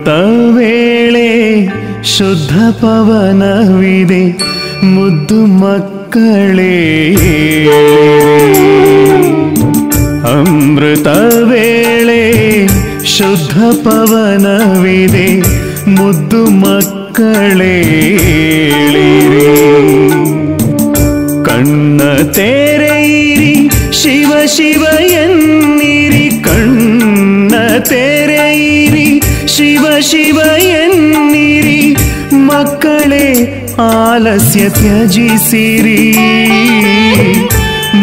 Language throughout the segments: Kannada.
ಅಮೃತ ವೇಳೆ ಶುದ್ಧ ಪವನವಿದೆ ಮುದ್ದು ಮಕ್ಕಳೇ ಅಮೃತ ವೇಳೆ ಶುದ್ಧ ಪವನವಿದೆ ಮುದ್ದು ಮಕ್ಕಳೇ ಕಣ್ಣ ತೆರೆಯಿರಿ ಶಿವ ಶಿವ ಎನ್ನಿರಿ ಕಣ್ಣ ತೆರೆಯಿರಿ ಶಿವ ಶಿವ ಎನ್ನಿರಿ ಮಕ್ಕಳೇ ಆಲಸ್ಯ ತ್ಯಜಿಸಿರಿ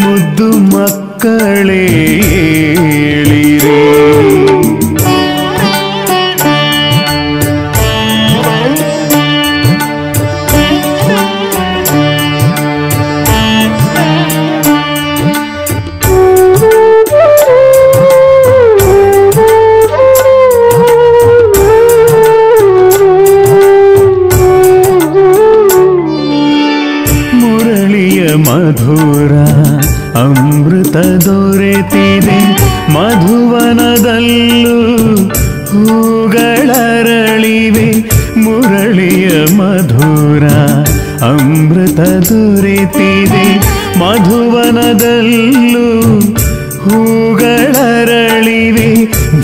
ಮುದ್ದು ಮಕ್ಕಳೇ ಏಳಿರಿ ಮಧುರ ಅಮೃತ ದೊರೆತಿದೆ ಮಧುವನದಲ್ಲೂ ಹೂಗಳರಳಿವೆ ಮುರಳಿಯ ಮಧುರ ಅಮೃತ ದೊರೆತಿದೆ ಮಧುವನದಲ್ಲೂ ಹೂಗಳರಳಿವೆ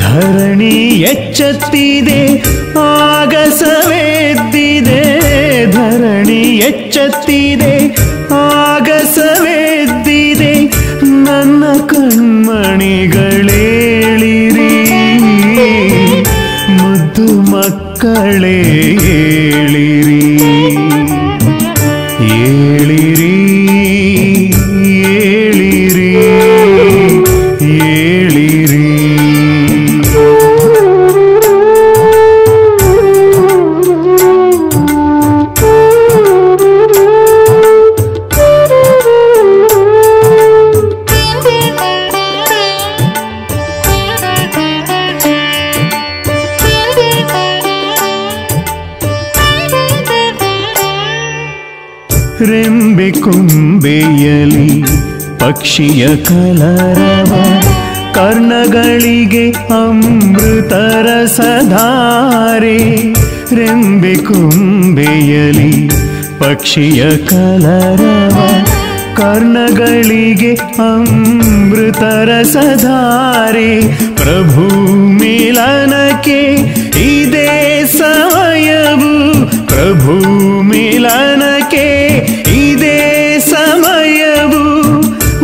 ಧರಣಿ ಎಚ್ಚತ್ತಿದೆ ಆಗಸವೆದ್ದಿದೆ ಧರಣಿ ಎಚ್ಚತ್ತಿದೆ ಆಗಸವೆದ್ದಿದೆ ನನ್ನ ಕಣ್ಮಣಿಗಳೇಳಿರಿ ಮುದ್ದು ಮಕ್ಕಳೇ ಏಳಿರಿ ಏಳಿರಿ ಏಳಿರಿ ಏಳಿರಿ ರೆಂಬೆ ಕೊಂಬೆಯಲಿ ಪಕ್ಷಿಯ ಕಲರವ ಕರ್ಣಗಳಿಗೆ ಅಮೃತರಸಧಾರೆ ರೆಂಬೆ ಕೊಂಬೆಯಲಿ ಪಕ್ಷಿಯ ಕಲರವ ಕರ್ಣಗಳಿಗೆ ಅಮೃತರಸಧಾರೆ ಪ್ರಭು ಮಿಲನಕ್ಕೆ ಇದೇ ಸಮಯವು ಪ್ರಭು ಮಿಲನಕ್ಕೆ ಇದೇ ಸಮಯವು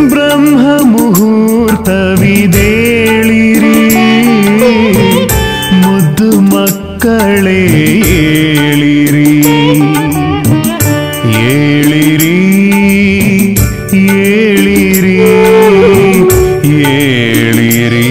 ಬ್ರಹ್ಮ ಮುಹೂರ್ತವಿದೇಳಿರಿ ಮುದ್ದು ಮಕ್ಕಳೇ ಏಳಿರಿ ಏಳಿರಿ ಏಳಿರಿ ಏಳಿರಿ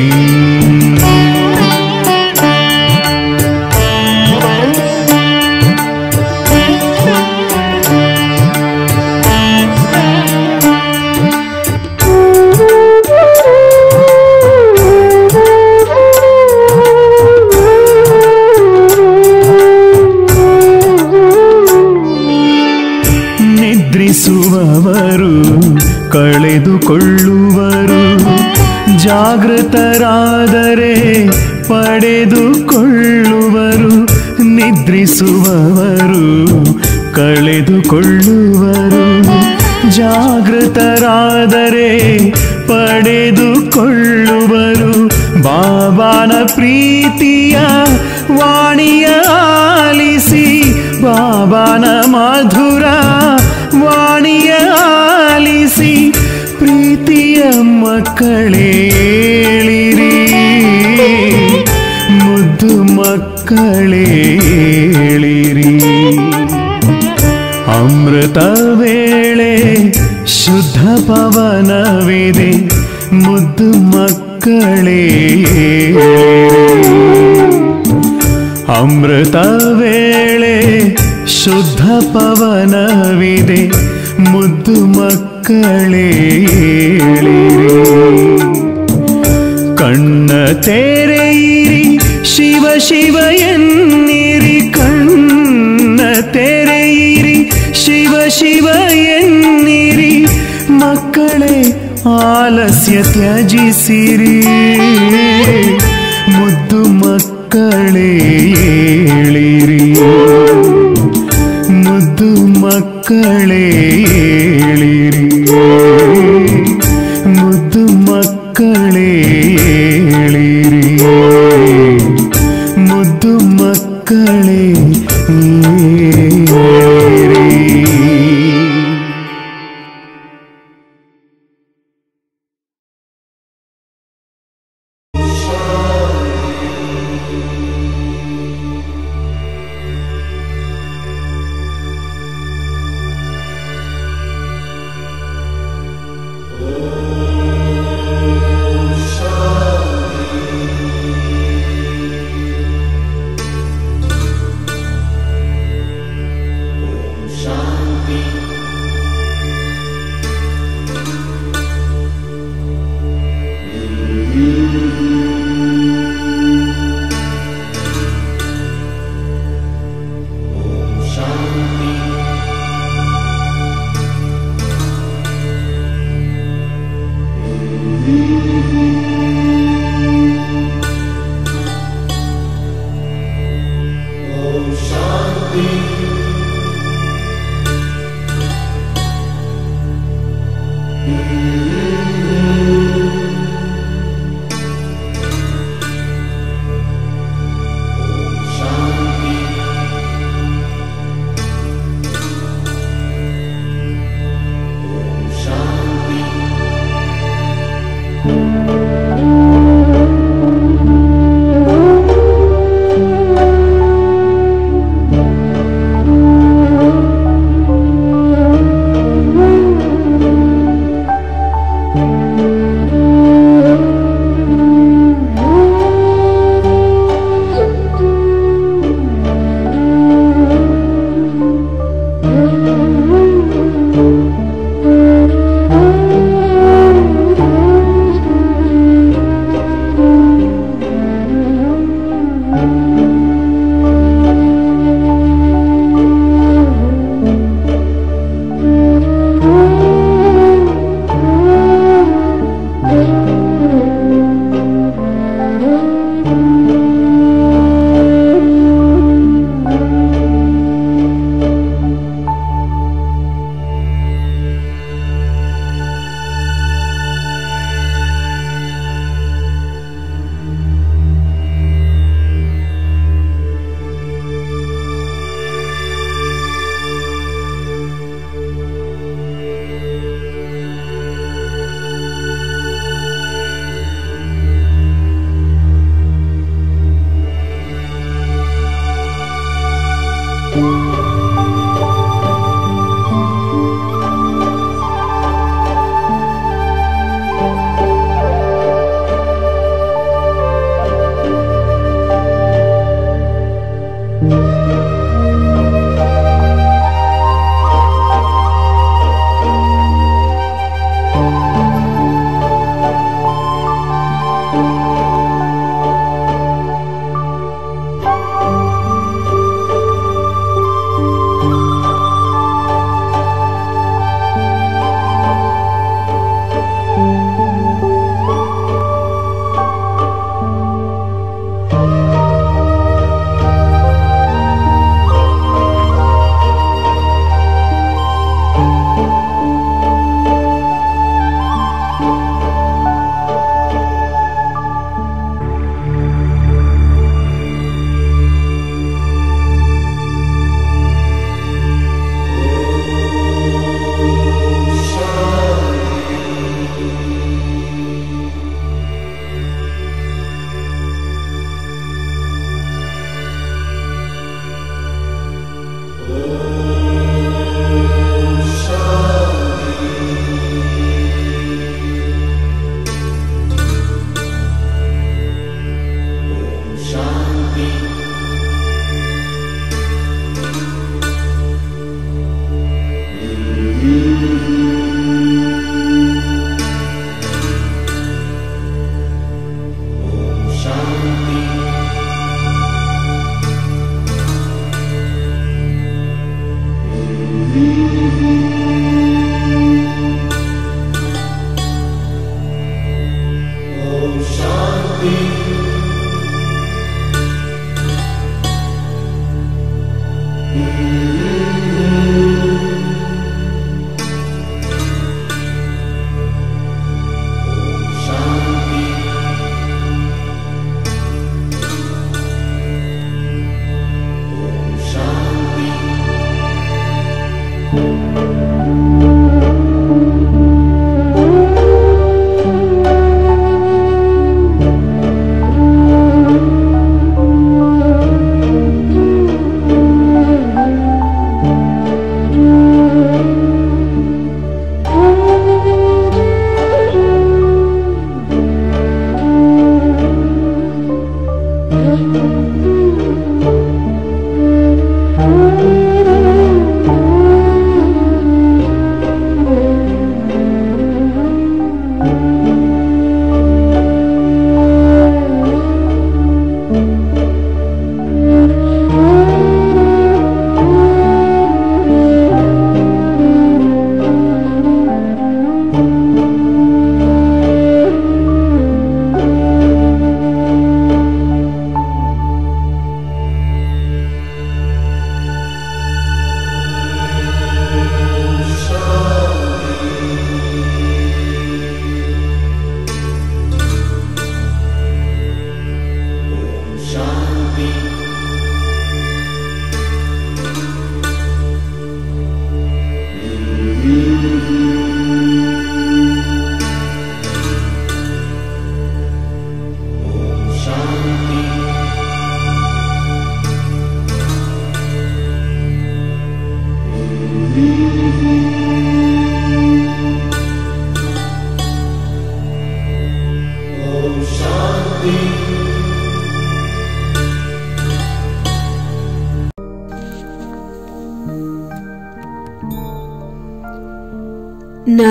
ನಿದ್ರಿಸುವವರು ಕಳೆದುಕೊಳ್ಳುವರು ಜಾಗೃತರಾದರೆ ಪಡೆದುಕೊಳ್ಳುವರು ನಿದ್ರಿಸುವವರು ಕಳೆದುಕೊಳ್ಳುವರು ಜಾಗೃತರಾದರೆ ಪಡೆದುಕೊಳ್ಳುವರು ಬಾಬಾನ ಪ್ರೀತಿಯ ವಾಣಿಯ ಆಲಿಸಿ ಬಾಬಾನ ಮಧುರ ವಾಣಿಯ ಆಲಿಸಿ ಪ್ರೀತಿಯ ಮಕ್ಕಳೇ ಏಳಿರಿ ಮುದ್ದು ಮಕ್ಕಳೇ ಏಳಿರಿ ಅಮೃತ ವೇಳೆ ಶುದ್ಧ ಪವನವಿದೆ ಮುದ್ದು ಮಕ್ಕಳೇ ಅಮೃತ ವೇಳೆ ಶುದ್ಧ ಪವನವಿದೆ ಮುದ್ದು ಮಕ್ಕಳೇ ಕಣ್ಣ ತೆರೆಯಿರಿ ಶಿವ ಶಿವ ಎನ್ನಿರಿ ಕಣ್ಣ ತೆರೆಯಿರಿ ಶಿವ ಶಿವ ಎನ್ನಿರಿ ಮಕ್ಕಳೇ ಆಲಸ್ಯ ತ್ಯಜಿಸಿರಿ ಮುದ್ದು ಮಕ್ಕಳೇ ಮಕ್ಕಳೇ ಏಳಿರಿ, ಮುದ್ದು ಮಕ್ಕಳೇ ಏಳಿರಿ, ಮುದ್ದು ಮಕ್ಕಳೇ ಏಳಿರಿ.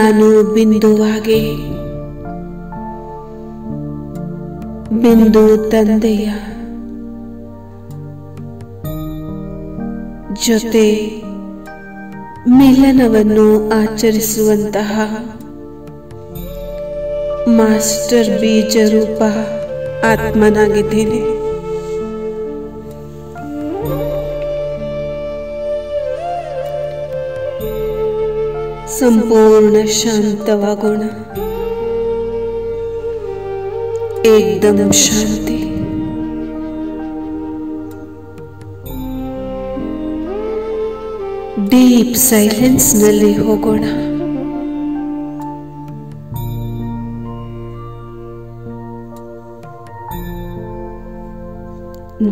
ನಾನು ಬಿಂದುವಾಗಿ ಬಿಂದು ತಂದೆಯ ಜೊತೆ ಮಿಲನವನ್ನು ಆಚರಿಸುವಂತಹ ಮಾಸ್ಟರ್ ಬೀಜ ರೂಪ ಆತ್ಮನಾಗಿದ್ದೇನೆ. ಸಂಪೂರ್ಣ ಶಾಂತವಾಗೋಣ. ಏಕದಂ ಶಾಂತಿ. ಡೀಪ್ ಸೈಲೆನ್ಸ್ ನಲ್ಲಿ ಹೋಗೋಣ.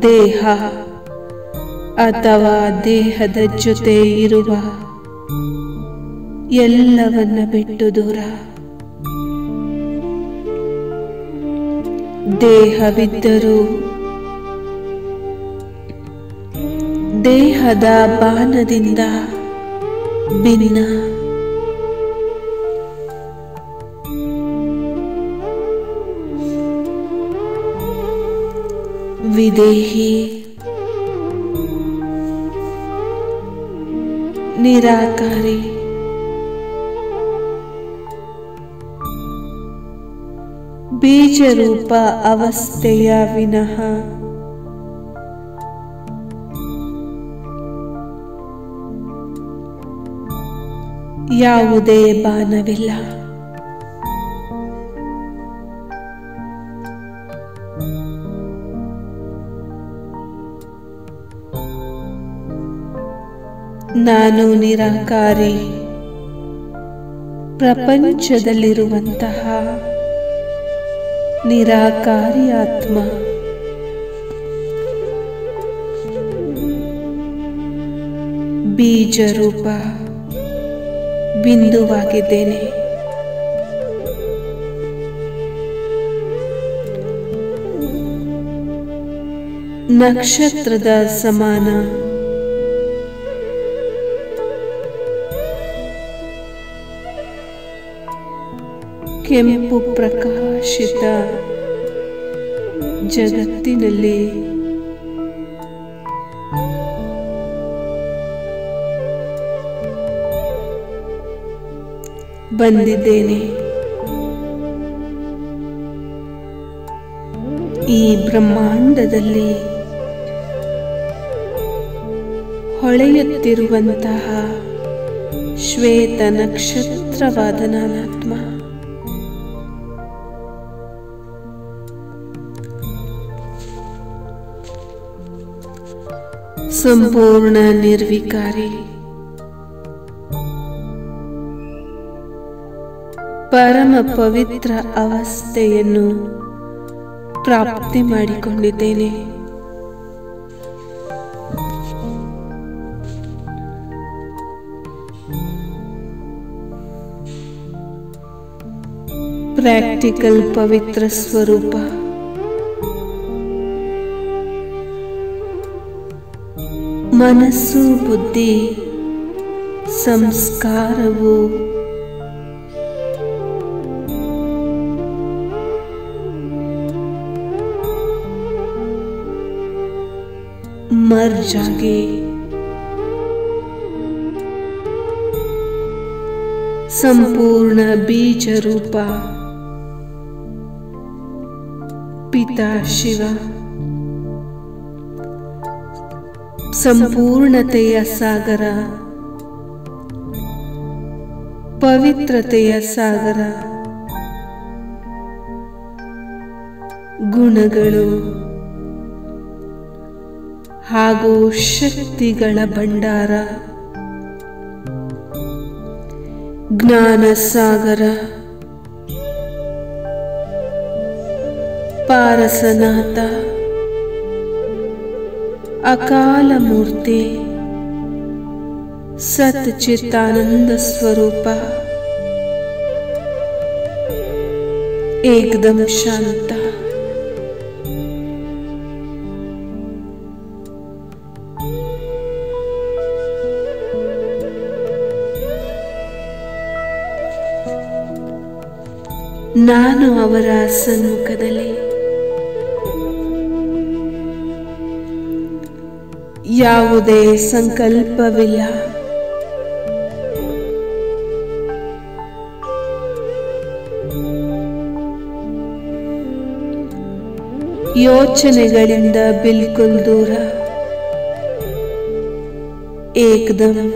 ದೇಹ ಅಥವಾ ದೇಹದ ಜೊತೆ ಇರುವ ಎಲ್ಲವನ್ನ ಬಿಟ್ಟು ದೂರ. ದೇಹವಿದ್ದರೂ ದೇಹದ ಬಾಣದಿಂದ ಭಿನ್ನ. ವಿದೇಹಿ, ನಿರಾಕಾರಿ, ಬೀಜರೂಪ ಅವಸ್ಥೆಯ ವಿನಃ ಯಾವುದೇ ಬಾಣವಿಲ್ಲ. ನಾನು ನಿರಾಕಾರಿ, ಪ್ರಪಂಚದಲ್ಲಿರುವಂತಹ ನಿರಾಕಾರಿ ಆತ್ಮ. ಬೀಜರೂಪ ಬಿಂದುವಾಗಿದ್ದೇನೆ. ನಕ್ಷತ್ರದ ಸಮಾನ ಕೆಂಪು ಪ್ರಕಾಶಿತ ಜಗತ್ತಿನಲ್ಲಿ ಬಂದಿದ್ದೇನೆ. ಈ ಬ್ರಹ್ಮಾಂಡದಲ್ಲಿ ಹೊಳೆಯುತ್ತಿರುವಂತಹ ಶ್ವೇತ ನಕ್ಷತ್ರವಾದ ನಾನಾತ್ಮ. ಸಂಪೂರ್ಣ ನಿರ್ವಿಕಾರಿ, ಪರಮ ಪವಿತ್ರ ಅವಸ್ಥೆಯನ್ನು ಪ್ರಾಪ್ತಿ ಮಾಡಿಕೊಂಡಿದ್ದೇನೆ. ಪ್ರಾಕ್ಟಿಕಲ್ ಪವಿತ್ರ ಸ್ವರೂಪ. ಮನಸ್ಸು, ಬುದ್ಧಿ, ಸಂಸ್ಕಾರವು ಮರ್ಜ್ ಆಗಿ ಸಂಪೂರ್ಣ ಬೀಜ ರೂಪ ಪಿತಾ ಶಿವ ಸಂಪೂರ್ಣತೆಯ ಸಾಗರ, ಪವಿತ್ರತೆಯ ಸಾಗರ, ಗುಣಗಳು ಹಾಗೂ ಶಕ್ತಿಗಳ ಭಂಡಾರ, ಜ್ಞಾನ ಸಾಗರ, ಪಾರಸನಾಥ, ಅಕಾಲ ಮೂರ್ತಿ, ಸತ್ ಚಿತ್ತಾನಂದ ಸ್ವರೂಪ, ಏಕದಂ ಶಾಂತ. ನಾನು ಅವರ ಸಮ್ಮುಖದಲ್ಲಿ ಯಾವುದೇ ಸಂಕಲ್ಪವಿಲ್ಲ. ಯೋಚನೆಗಳಿಂದ ಬಿಲ್ಕುಲ್ ದೂರ, ಏಕದಂ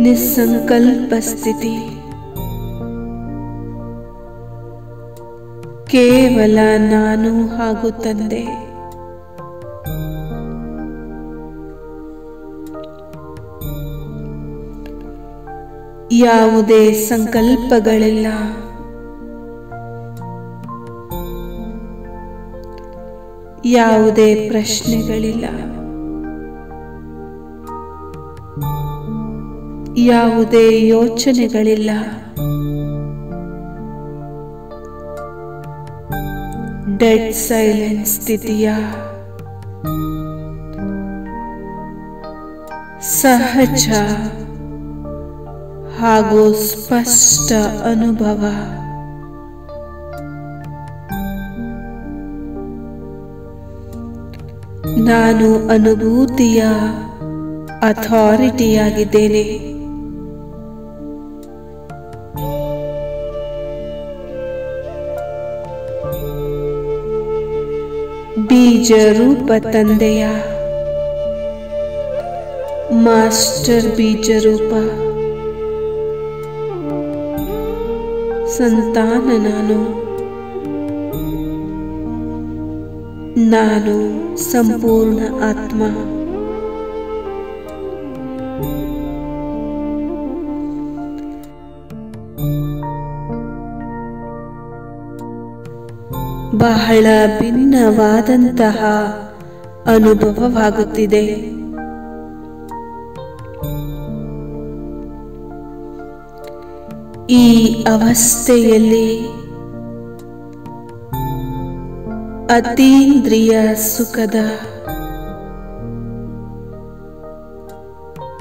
ನಿಸ್ಸಂಕಲ್ಪ ಸ್ಥಿತಿ. ಕೇವಲ ನಾನು ಹಾಗೂ ತಂದೆ. ಯಾವುದೇ ಸಂಕಲ್ಪಗಳಿಲ್ಲ, ಯಾವುದೇ ಪ್ರಶ್ನೆಗಳಿಲ್ಲ, ಯಾವುದೇ ಯೋಚನೆಗಳಿಲ್ಲ. ಡೆಡ್ ಸೈಲೆನ್ಸ್ ಸ್ಥಿತಿಯ ಸಹಜ ಹಾಗೂ ಸ್ಪಷ್ಟ ಅನುಭವ. ನಾನು ಅನುಭೂತಿಯ ಅಥಾರಿಟಿಯಾಗಿದ್ದೇನೆ. ಬೀಜ ರೂಪ ತಂದೆಯ ಮಾಸ್ಟರ್ ಬೀಜ ರೂಪ ಸಂತಾನ ನಾನು ಸಂಪೂರ್ಣ ಆತ್ಮ. ಬಹಳ ಭಿನ್ನವಾದಂತಹ ಅನುಭವವಾಗುತ್ತಿದೆ. ಈ ಅವಸ್ಥೆಯಲ್ಲಿ ಅತೀಂದ್ರಿಯ ಸುಖದ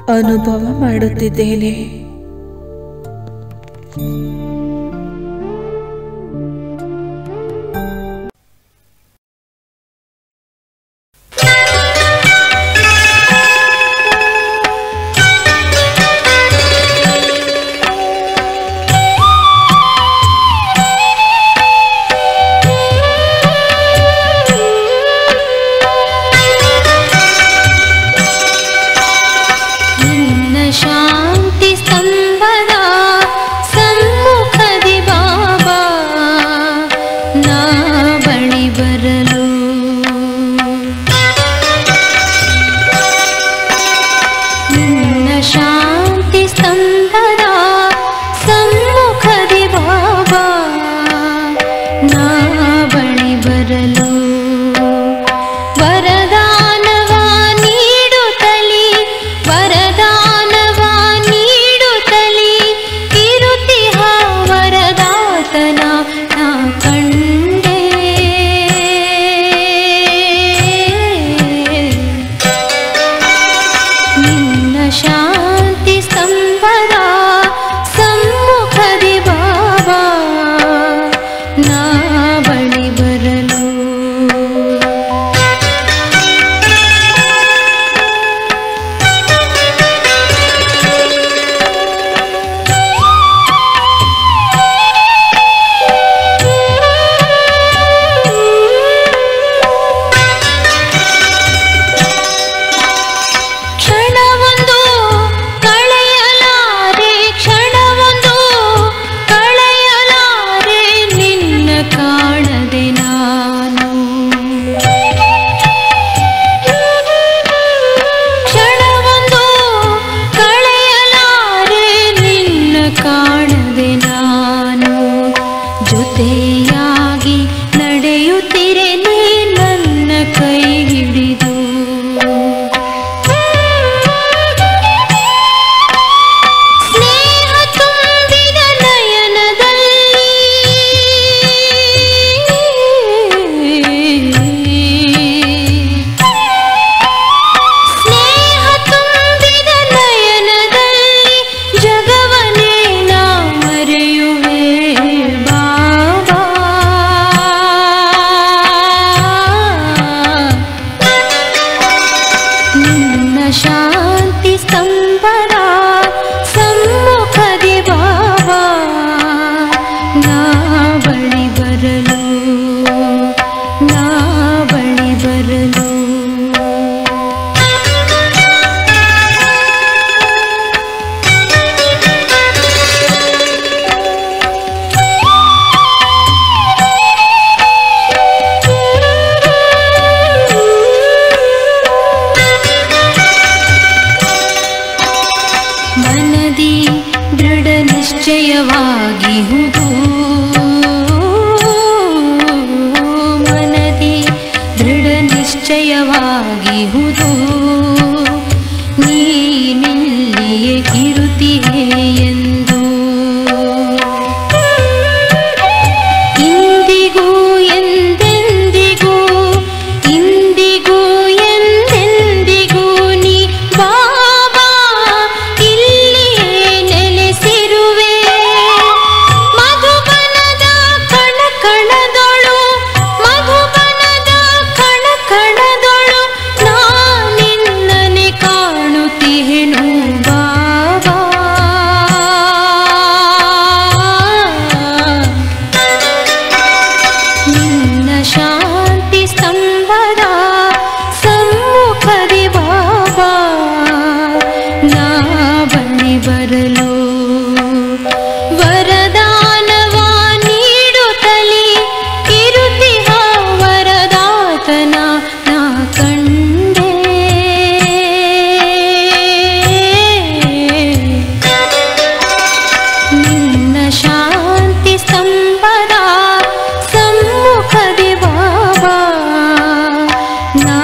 ಅನುಭವ ಮಾಡುತ್ತಿದ್ದೇನೆ. शांति स्तंभदा ನಿಶ್ಚಯವಾಗಿಹುದು ಮನದಿ ದೃಢ ನಿಶ್ಚಯವಾಗಿಹುದು ನೀನಿಲ್ಲಿಯೇ ಇರುತ್ತೀಯೆ ಎಂದು ಇಂದಿಗೂ ಎಂದೆಂದಿಗೂ ಇಂದಿಗೂ ಎಂದೆಂದಿಗೂ ನೀ ಬಾಬಾ ಇಲ್ಲಿಯೇ ನೆಲೆಸಿರುವೆ ಮಧುಬನದ ಕಣಕಣದೊಳು ಮಧುಬನದ ಕಣಕಣದೊಳು ನಾನಿನ್ನನೆ ಕಾಣುತ್ತಿಹೆನು ಬಾಬಾ ನಿನ್ನ ಶಾಂತಿ ಸ್ತಂಭದ ಸಮ್ಮುಖದಿ ಬಾಬಾ ನಾ ಬಳಿ ಬರಲು ವರದಾನವ ನೀಡುತ್ತಲಿ ಇರುತ್ತಿಹ ವರದಾತನ ನಾ ಕಂಡೆ ನಿನ್ನ ಶಾಂತಿ ಸ್ತಂಭದ ಸಮ್ಮುಖದಿ ಬಾಬಾ ನಾ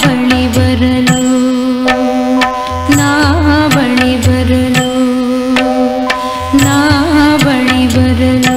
ಬಳಿ ಬರಲು ನಾ ಬಳಿ ಬರಲು ನಾ ಬಳಿ ಬರಲು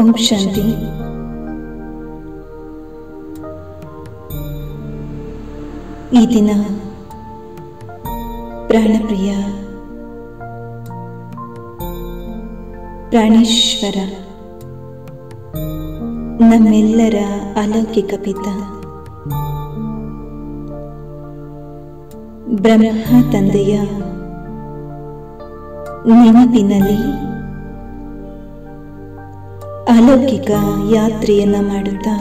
ಓಂ ಶಾಂತಿ. ಈ ದಿನ ಪ್ರಾಣಪ್ರಿಯ ಪ್ರಾಣೇಶ್ವರ ನಮ್ಮೆಲ್ಲರ ಅಲೌಕಿಕ ಪಿತ ಬ್ರಹ್ಮ ತಂದೆಯ ನೆನಪಿನಲ್ಲಿ ಅಲೌಕಿಕ ಯಾತ್ರೆಯನ್ನ ಮಾಡುತ್ತಾ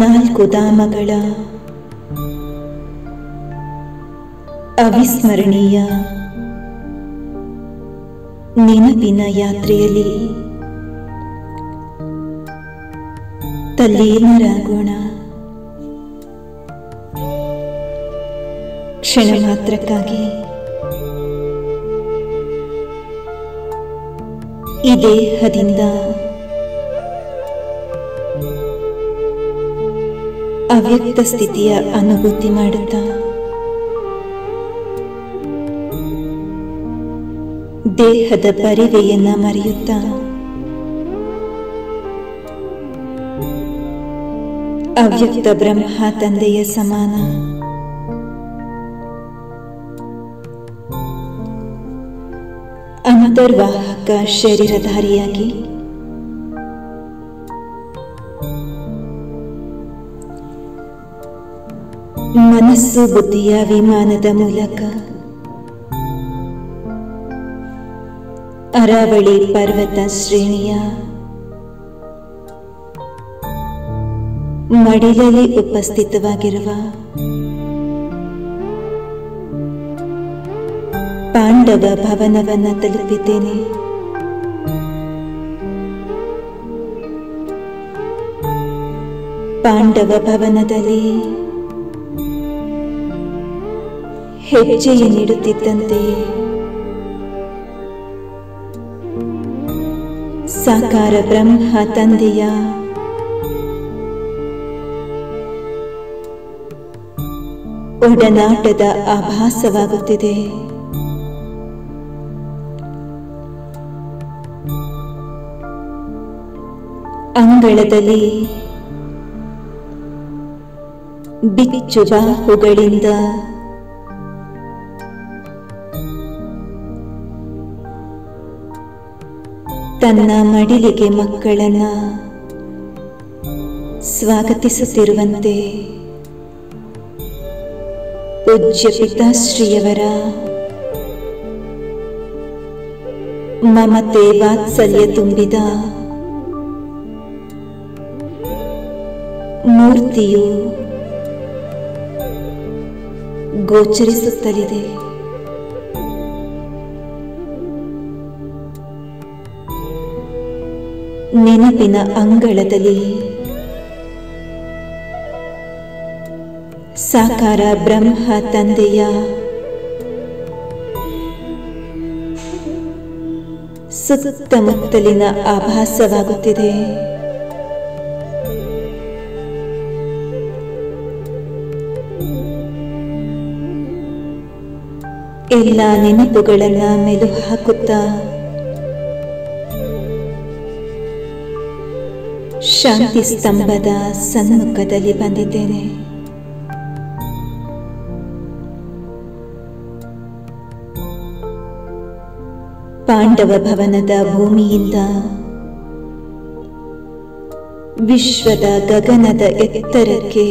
4 ಧಾಮಗಳ ಅವಿಸ್ಮರಣೀಯ ನೆನಪಿನ ಯಾತ್ರೆಯಲ್ಲಿ ತಲ್ಲೀನರಾಗೋಣ. ಕ್ಷಣ ಮಾತ್ರಕ್ಕಾಗಿ ಈ ದೇಹದಿಂದ ಅವ್ಯಕ್ತ ಸ್ಥಿತಿಯ ಅನುಭೂತಿ ಮಾಡುತ್ತಾ ದೇಹದ ಪರಿವೆಯನ್ನ ಮರೆಯುತ್ತಾ ಅವ್ಯಕ್ತ ಬ್ರಹ್ಮ ತಂದೆಯ ಸಮಾನ ಅಂತರ್ವಾಹಕ ಶರೀರಧಾರಿಯಾಗಿ ಮನಸ್ಸು ಬುದ್ಧಿಯ ವಿಮಾನದ ಮೂಲಕ ಅರಾವಳಿ ಪರ್ವತ ಶ್ರೇಣಿಯ ಮಡಿಲಲ್ಲಿ ಉಪಸ್ಥಿತವಾಗಿರುವ ಪಾಂಡವ ಭವನವನ್ನು ತಲುಪಿದ್ದೇನೆ. ಪಾಂಡವ ಭವನದಲ್ಲಿ ಹೆಜ್ಜೆಯನ್ನಿಡುತ್ತಿದ್ದಂತೆ ಸಾಕಾರ ಬ್ರಹ್ಮ ತಂದೆಯ ಒಡನಾಟದ ಆಭಾಸವಾಗುತ್ತಿದೆ. ಅಂಗಳದಲ್ಲಿ ಬಿಚ್ಚು ಬಾಹುಗಳಿಂದ ತನ್ನ ಮಡಿಲಿಗೆ ಮಕ್ಕಳನ್ನ ಸ್ವಾಗತಿಸುತ್ತಿರುವಂತೆ ಪೂಜ್ಯ ಪಿತಾಶ್ರೀಯವರ ಮಮತೆ ವಾತ್ಸಲ್ಯ ತುಂಬಿದ ಮೂರ್ತಿಯು ಗೋಚರಿಸುತ್ತಲಿದೆ. ನೆನಪಿನ ಅಂಗಳದಲ್ಲಿ ಸಾಕಾರ ಬ್ರಹ್ಮ ತಂದೆಯ ಸುತ್ತಮುತ್ತಲಿನ ಆಭಾಸವಾಗುತ್ತಿದೆ. ಎಲ್ಲ ನೆನಪುಗಳನ್ನ ಮೆಲುಕು ಹಾಕುತ್ತಾ ಶಾಂತಿ ಸ್ತಂಭದ ಸನ್ಮುಖದಲ್ಲಿ ಬಂದಿದ್ದೇನೆ. ಪಾಂಡವ ಭವನದ ಭೂಮಿಯಿಂದ ವಿಶ್ವದ ಗಗನದ ಎತ್ತರಕ್ಕೆ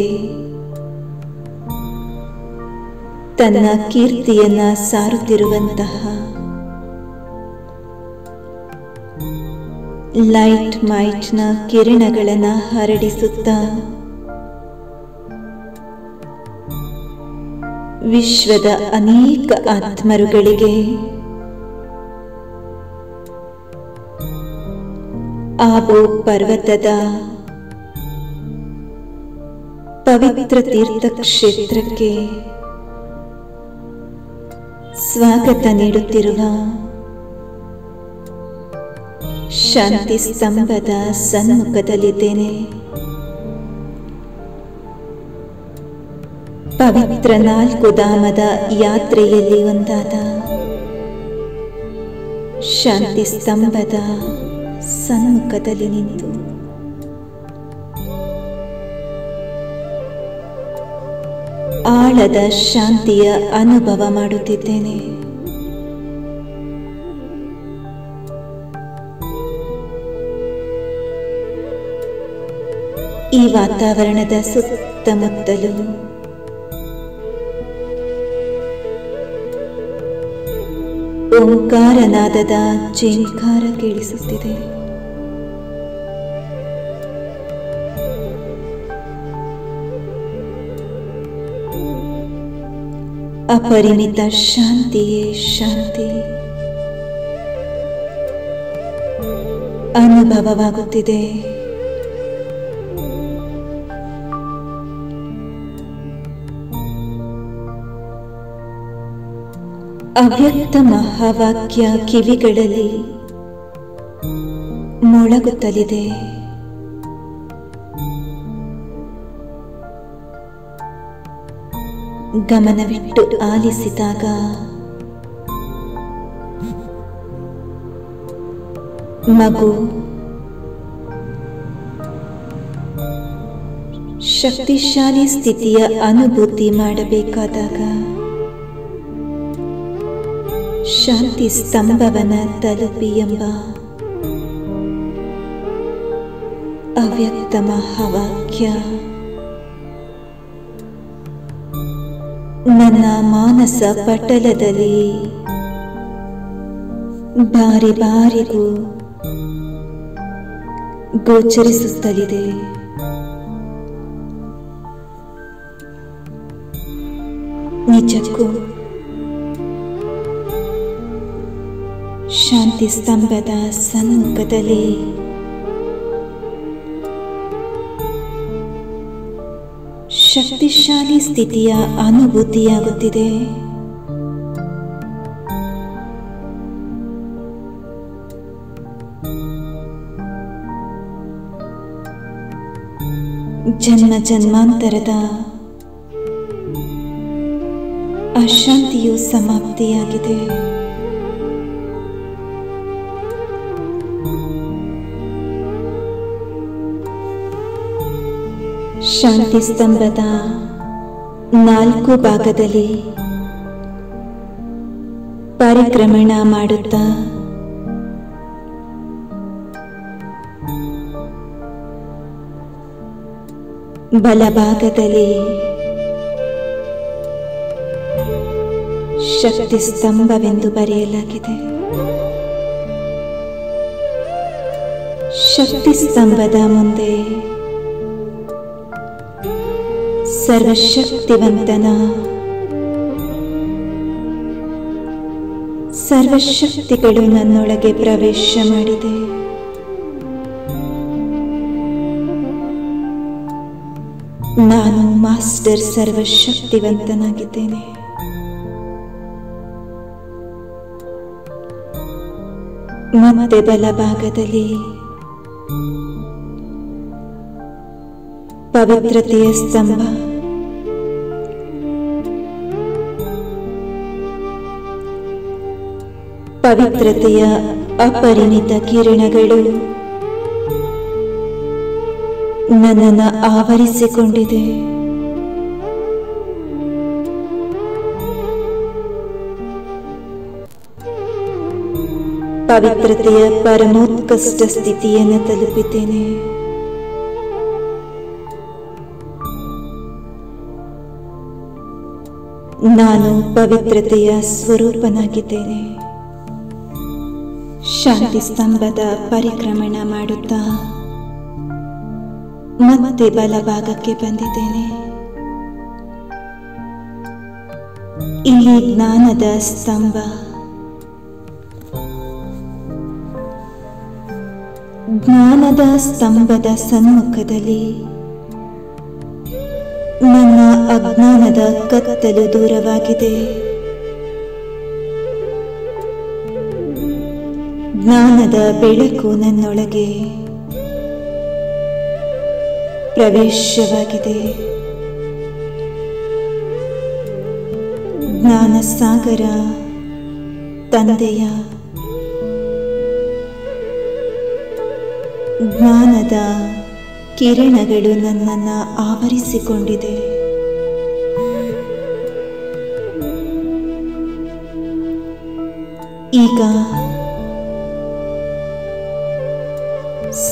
ತನ್ನ ಕೀರ್ತಿಯನ್ನ ಸಾರುತ್ತಿರುವಂತಹ ಲೈಟ್ ಮೈಟ್ನ ಕಿರಣಗಳನ್ನು ಹರಡಿಸುತ್ತಾ ವಿಶ್ವದ ಅನೇಕ ಆತ್ಮರುಗಳಿಗೆ ಆಬೋ ಪರ್ವತದ ಪವಿತ್ರ ತೀರ್ಥಕ್ಷೇತ್ರಕ್ಕೆ ಸ್ವಾಗತ ನೀಡುತ್ತಿರುವ ಶಾಂತಿ ಸ್ತಂಭದ ಸನ್ಮುಖದಲ್ಲಿದ್ದೇನೆ. ಪವಿತ್ರ 4 ಧಾಮದ ಯಾತ್ರೆಯಲ್ಲಿ ಒಂದಾದ ಶಾಂತಿ ಸ್ತಂಭದ ಸನ್ಮುಖದಲ್ಲಿ ನಿಂತು ಆಳದ ಶಾಂತಿಯ ಅನುಭವ ಮಾಡುತ್ತಿದ್ದೇನೆ. ಈ ವಾತಾವರಣದ ಸುತ್ತಮುತ್ತಲೂ ಓಂಕಾರನಾದದ ಝೇಂಕಾರ ಕೇಳಿಸುತ್ತಿದೆ. ಅಪರಿಮಿತ ಶಾಂತಿಯೇ ಶಾಂತಿ ಅನುಭವವಾಗುತ್ತಿದೆ. ಅವ್ಯಕ್ತ ಮಹಾವಾಕ್ಯ ಕಿವಿಗಳಲ್ಲಿ ಮೊಳಗುತ್ತಲಿದೆ. ಗಮನವಿಟ್ಟು ಆಲಿಸಿದಾಗ ಮಗು ಶಕ್ತಿಶಾಲಿ ಸ್ಥಿತಿಯ ಅನುಭೂತಿ ಮಾಡಬೇಕಾದಾಗ ಶಾಂತಿ ಸ್ತಂಭವನ ತಲುಪಿ ಎಂಬ ಅವ್ಯಕ್ತ ಮಹಾವಾಕ್ಯ ನನ್ನ ಮಾನಸ ಪಟಲದಲ್ಲಿ ಬಾರಿ ಬಾರಿಗೂ ಗೋಚರಿಸುತ್ತಲಿದೆ. ನಿಜಕ್ಕೂ ಶಾಂತಿ ಸ್ತಂಭದ ಸನ್ಮುಖದಲ್ಲಿ ಶಕ್ತಿಶಾಲಿ ಸ್ಥಿತಿಯ ಅನುಭೂತಿಯಾಗುತ್ತಿದೆ. ಜನ್ಮ ಜನ್ಮಾಂತರದ ಅಶಾಂತಿಯು ಸಮಾಪ್ತಿಯಾಗಿದೆ. ಶಾಂತಿ ಸ್ತಂಭದ 4 ಭಾಗದಲ್ಲಿ ಪರಿಕ್ರಮಣ ಮಾಡುತ್ತಾ ಬಲಭಾಗದಲ್ಲಿ ಶಕ್ತಿ ಸ್ತಂಭವೆಂದು ಬರೆಯಲಾಗಿದೆ. ಶಕ್ತಿ ಸ್ತಂಭದ ಮುಂದೆ ಸರ್ವಶಕ್ತಿವಂತನ ಸರ್ವಶಕ್ತಿಗಳು ನನ್ನೊಳಗೆ ಪ್ರವೇಶ ಮಾಡಿದೆ. ನಾನು ಮಾಸ್ಟರ್ ಸರ್ವಶಕ್ತಿವಂತನಾಗಿದ್ದೇನೆ. ಮತ್ತೆ ಬಲಭಾಗದಲ್ಲಿ ಪವಿತ್ರತೆಯ ಸ್ತಂಭ, ಪವಿತ್ರತೆಯ ಅಪರಿಮಿತ ಕಿರಣಗಳು ನನ್ನನ್ನು ಆವರಿಸಿಕೊಂಡಿದೆ. ಪವಿತ್ರತೆಯ ಪರಮೋತ್ಕೃಷ್ಟ ಸ್ಥಿತಿಯನ್ನು ತಲುಪಿದ್ದೇನೆ. ನಾನು ಪವಿತ್ರತೆಯ ಸ್ವರೂಪನಾಗಿದ್ದೇನೆ. ಶಾಂತಿ ಸ್ತಂಭದ ಪರಿಕ್ರಮಣ ಮಾಡುತ್ತಾ ಮತ್ತೆ ಬಲಭಾಗಕ್ಕೆ ಬಂದಿದ್ದೇನೆ. ಇಲ್ಲಿ ಜ್ಞಾನದ ಸ್ತಂಭ, ಜ್ಞಾನದ ಸ್ತಂಭದ ಸನ್ಮುಖದಲ್ಲಿ ನನ್ನ ಅಜ್ಞಾನದ ಕತ್ತಲು ದೂರವಾಗಿದೆ. ಜ್ಞಾನದ ಬೆಳಕು ನನ್ನೊಳಗೆ ಪ್ರವೇಶವಾಗಿದೆ. ಜ್ಞಾನ ಸಾಗರ ತಂದೆಯ ಜ್ಞಾನದ ಕಿರಣಗಳು ನನ್ನನ್ನು ಆವರಿಸಿಕೊಂಡಿದೆ. ಈಗ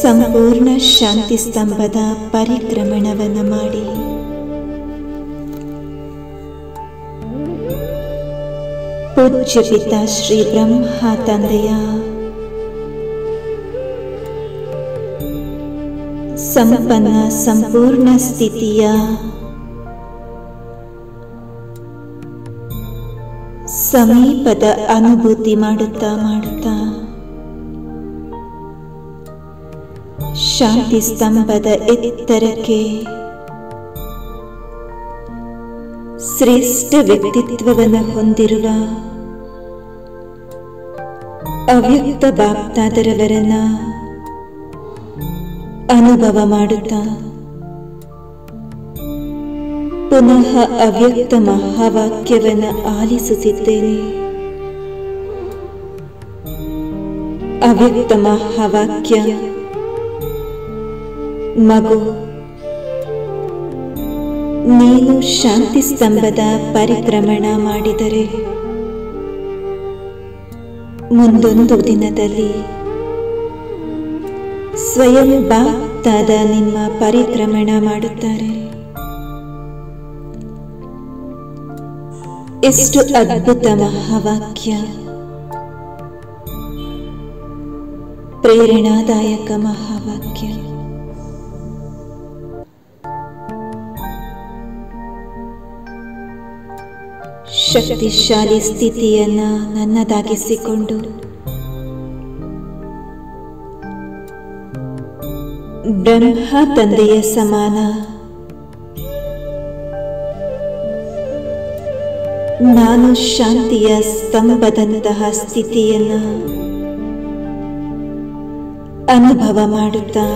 ಸಂಪೂರ್ಣ ಶಾಂತಿ ಸ್ತಂಭದ ಪರಿಕ್ರಮಣವನ್ನು ಮಾಡಿ ಪೂಜ್ಯ ಪಿತಾ ಶ್ರೀ ಬ್ರಹ್ಮ ತಂದೆಯ ಸಂಪನ್ನ ಸಂಪೂರ್ಣ ಸ್ಥಿತಿಯ ಸಮೀಪದ ಅನುಭೂತಿ ಮಾಡುತ್ತಾ ಶಾಂತಿ ಸ್ತಂಭದ ಎತ್ತರಕ್ಕೆ ಶ್ರೇಷ್ಠ ವ್ಯಕ್ತಿತ್ವವನ್ನು ಹೊಂದಿರುವ ಅವ್ಯಕ್ತ ಬಾಪ್ತಾದರವರನ್ನ ಅನುಭವ ಮಾಡುತ್ತಾ ಪುನಃ ಅವ್ಯಕ್ತ ಮಹಾವಾಕ್ಯವನ್ನು ಆಲಿಸುತ್ತಿದ್ದೇನೆ. ಅವ್ಯಕ್ತ ಮಹಾವಾಕ್ಯ, ಮಗು, ನೀನು ಶಾಂತಿ ಸ್ತಂಭದ ಪರಿಕ್ರಮಣ ಮಾಡಿದರೆ ಮುಂದೊಂದು ದಿನದಲ್ಲಿ ಸ್ವಯಂ ಬಾಪ್ತಾದ ನಿಮ್ಮ ಪರಿಕ್ರಮಣ ಮಾಡುತ್ತಾರೆ. ಎಷ್ಟು ಅದ್ಭುತ ಮಹಾವಾಕ್ಯ, ಪ್ರೇರಣಾದಾಯಕ ಮಹಾವಾಕ್ಯ. ಶಕ್ತಿಶಾಲಿ ಸ್ಥಿತಿಯನ್ನ ನನ್ನದಾಗಿಸಿಕೊಂಡು ಬ್ರಹ್ಮ ತಂದೆಯ ಸಮಾನ ನಾನು ಶಾಂತಿಯ ಸ್ತಂಭದಂತಹ ಸ್ಥಿತಿಯನ್ನು ಅನುಭವ ಮಾಡುತ್ತಾ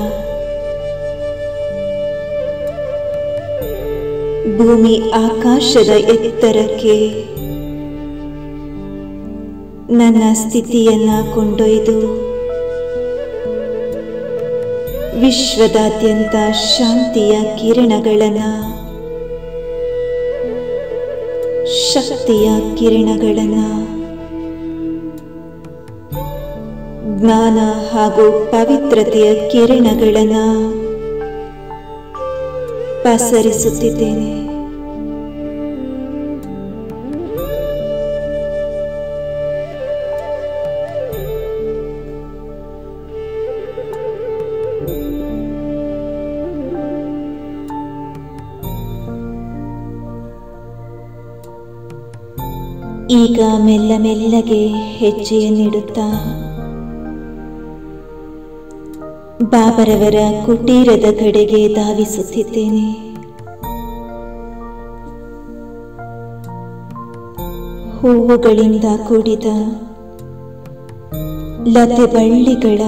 ಭೂಮಿ ಆಕಾಶದ ಎತ್ತರಕ್ಕೆ ನನ್ನ ಸ್ಥಿತಿಯನ್ನ ಕೊಂಡೊಯ್ದು ವಿಶ್ವದಾದ್ಯಂತ ಶಾಂತಿಯ ಕಿರಣಗಳನ್ನು, ಶಕ್ತಿಯ ಕಿರಣಗಳನ್ನು, ಜ್ಞಾನ ಹಾಗೂ ಪವಿತ್ರತೆಯ ಕಿರಣಗಳನ್ನು ಪಸರಿಸುತ್ತಿದ್ದೇನೆ. ಈಗ ಮೆಲ್ಲ ಮೆಲ್ಲಗೆ ಹೆಜ್ಜೆಯನ್ನಿಡುತ್ತಾ ಬಾಬರವರ ಕುಟೀರದ ಕಡೆಗೆ ಧಾವಿಸುತ್ತಿದ್ದೇನೆ. ಹೂವುಗಳಿಂದ ಕೂಡಿದ ಲತೆ ಬಳ್ಳಿಗಳ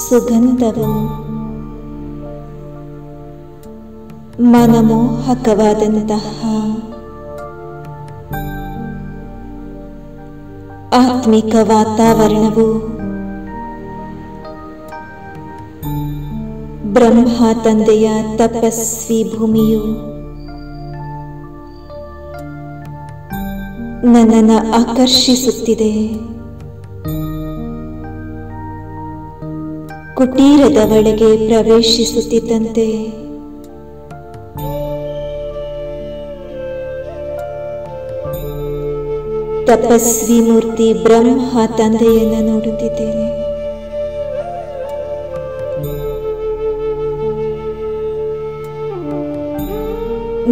ಸುಗಂಧವು ಮನಮೋಹಕವಾದಂತಹ ಆತ್ಮಿಕ ವಾತಾವರಣವು ಬ್ರಹ್ಮ ತಂದೆಯ ತಪಸ್ವಿ ಭೂಮಿಯು ನನ್ನನ್ನು ಆಕರ್ಷಿಸುತ್ತಿದೆ. ಕುಟೀರದ ಒಳಗೆ ಪ್ರವೇಶಿಸುತ್ತಿದ್ದಂತೆ ತಪಸ್ವಿ ಮೂರ್ತಿ ಬ್ರಹ್ಮ ತಂದೆಯನ್ನು ನೋಡುತ್ತಿದ್ದೇನೆ.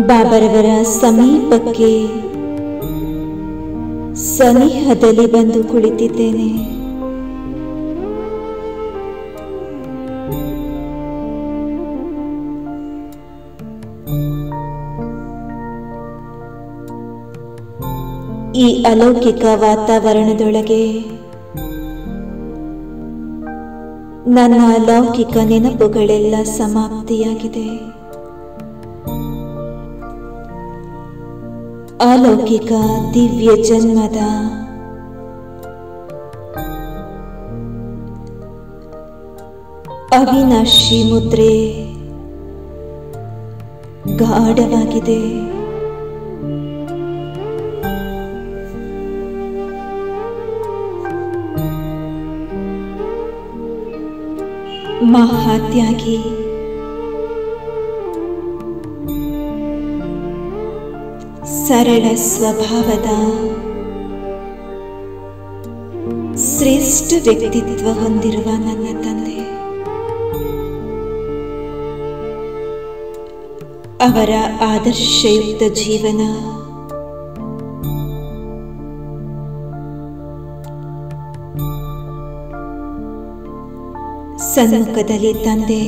ಬಾಬರವರ ಸಮೀಪಕ್ಕೆ ಸನಿಹದಲ್ಲಿ ಬಂದು ಕುಳಿತಿದ್ದೇನೆ. ಈ ಅಲೌಕಿಕ ವಾತಾವರಣದೊಳಗೆ ನನ್ನ ಲೌಕಿಕ ನೆನಪುಗಳೆಲ್ಲ ಸಮಾಪ್ತಿಯಾಗಿದೆ. ಅಲೌಕಿಕ ದಿವ್ಯ ಜನ್ಮದ ಅವಿನಾಶಿ ಮುದ್ರೆ ಗಾಢವಾಗಿದೆ. ಮಹಾತ್ಯಾಗಿ ಸರಳ ಸ್ವಭಾವದ ಶ್ರೇಷ್ಠ ವ್ಯಕ್ತಿತ್ವ ಹೊಂದಿರುವ ನನ್ನ ತಂದೆ, ಅವರ ಆದರ್ಶಯುಕ್ತ ಜೀವನ ಸನ್ಮುಖದಲ್ಲಿ ತಂದೆ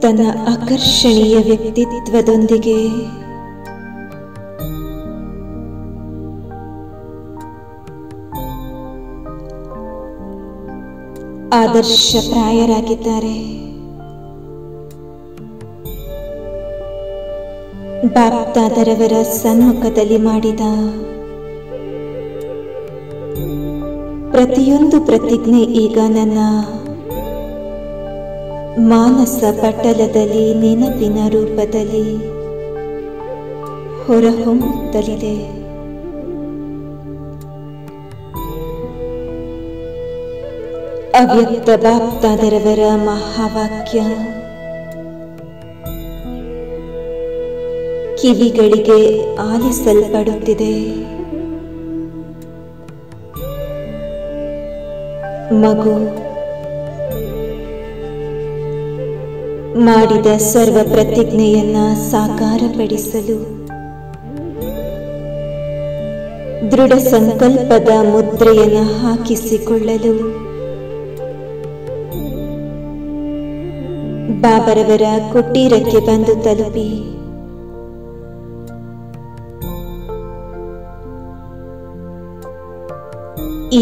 ತನ್ನ ಆಕರ್ಷಣೀಯ ವ್ಯಕ್ತಿತ್ವದೊಂದಿಗೆ ಆದರ್ಶಪ್ರಾಯರಾಗಿದ್ದಾರೆ. ಬಾಪ್ದಾದರವರ ಸನ್ಮುಖದಲ್ಲಿ ಮಾಡಿದ ಪ್ರತಿಯೊಂದು ಪ್ರತಿಜ್ಞೆ ಈಗ ನನ್ನ ಮಾನಸ ಪಟಲದಲ್ಲಿ ನೆನಪಿನ ರೂಪದಲ್ಲಿ ಹೊರಹೊಮ್ಮುತ್ತಲಿದೆ. ಅವ್ಯಕ್ತ ಬಾಪ್ದಾದರವರ ಮಹಾವಾಕ್ಯ ಕಿವಿಗಳಿಗೆ ಆಲಿಸಲ್ಪಡುತ್ತಿದೆ. ಮಗು ಮಾಡಿದ ಸರ್ವ ಪ್ರತಿಜ್ಞೆಯನ್ನ ಸಾಕಾರಪಡಿಸಲು ದೃಢ ಸಂಕಲ್ಪದ ಮುದ್ರೆಯನ್ನು ಹಾಕಿಸಿಕೊಳ್ಳಲು ಬಾಬರವರ ಕುಟೀರಕ್ಕೆ ಬಂದು ತಲುಪಿ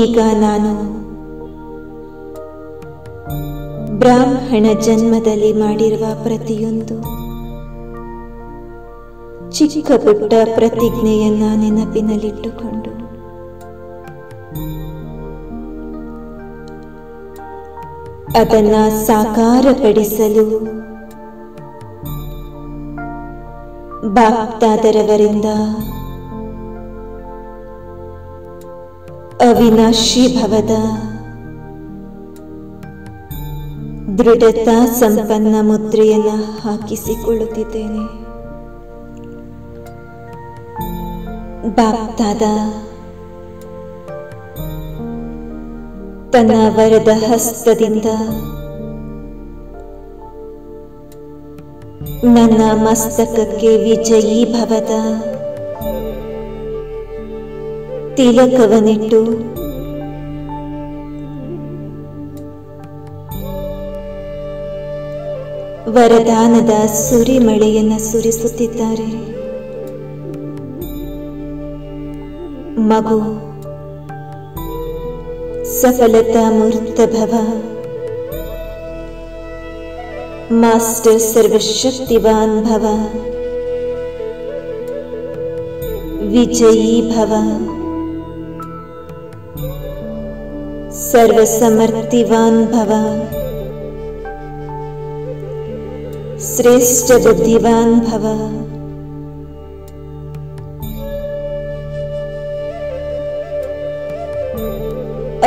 ಈಗ ನಾನು ಬ್ರಾಹ್ಮಣ ಜನ್ಮದಲ್ಲಿ ಮಾಡಿರುವ ಪ್ರತಿಯೊಂದು ಚಿಕ್ಕ ಪುಟ್ಟ ಪ್ರತಿಜ್ಞೆಯನ್ನ ನೆನಪಿನಲ್ಲಿಟ್ಟುಕೊಂಡು ಅದನ್ನ ಸಾಕಾರಪಡಿಸಲು ಬಾಪ್ದಾದರವರಿಂದ ಅವಿನಾಶಿ ಭವದ ದೃಢತಾ ಸಂಪನ್ನ ಮುದ್ರೆಯನ್ನ ಹಾಕಿಸಿಕೊಳ್ಳುತ್ತಿದ್ದೇನೆ. ಬಾಪ್ದಾದ ತನ್ನ ವರದ ಹಸ್ತದಿಂದ ನನ್ನ ಮಸ್ತಕಕ್ಕೆ ವಿಜಯೀ ಭವದ ತಿಲಕವನ್ನಿಟ್ಟು ವರದಾನದ ಸುರಿಮಳೆಯನ್ನು ಸುರಿಸುತ್ತಿದ್ದಾರೆ. ಮಗು, ಸಫಲತಾ ಮೂರ್ತ ಭವ. ಮಾಸ್ಟರ್ ಸರ್ವಶಕ್ತಿವಾನ್ ಭವ. ವಿಜಯೀ ಭವ. ಸರ್ವಸಮರ್ಥಿವಾನ್ ಭವ. ಶ್ರೇಷ್ಠ ಬುದ್ಧಿವಾನ್ ಭವ.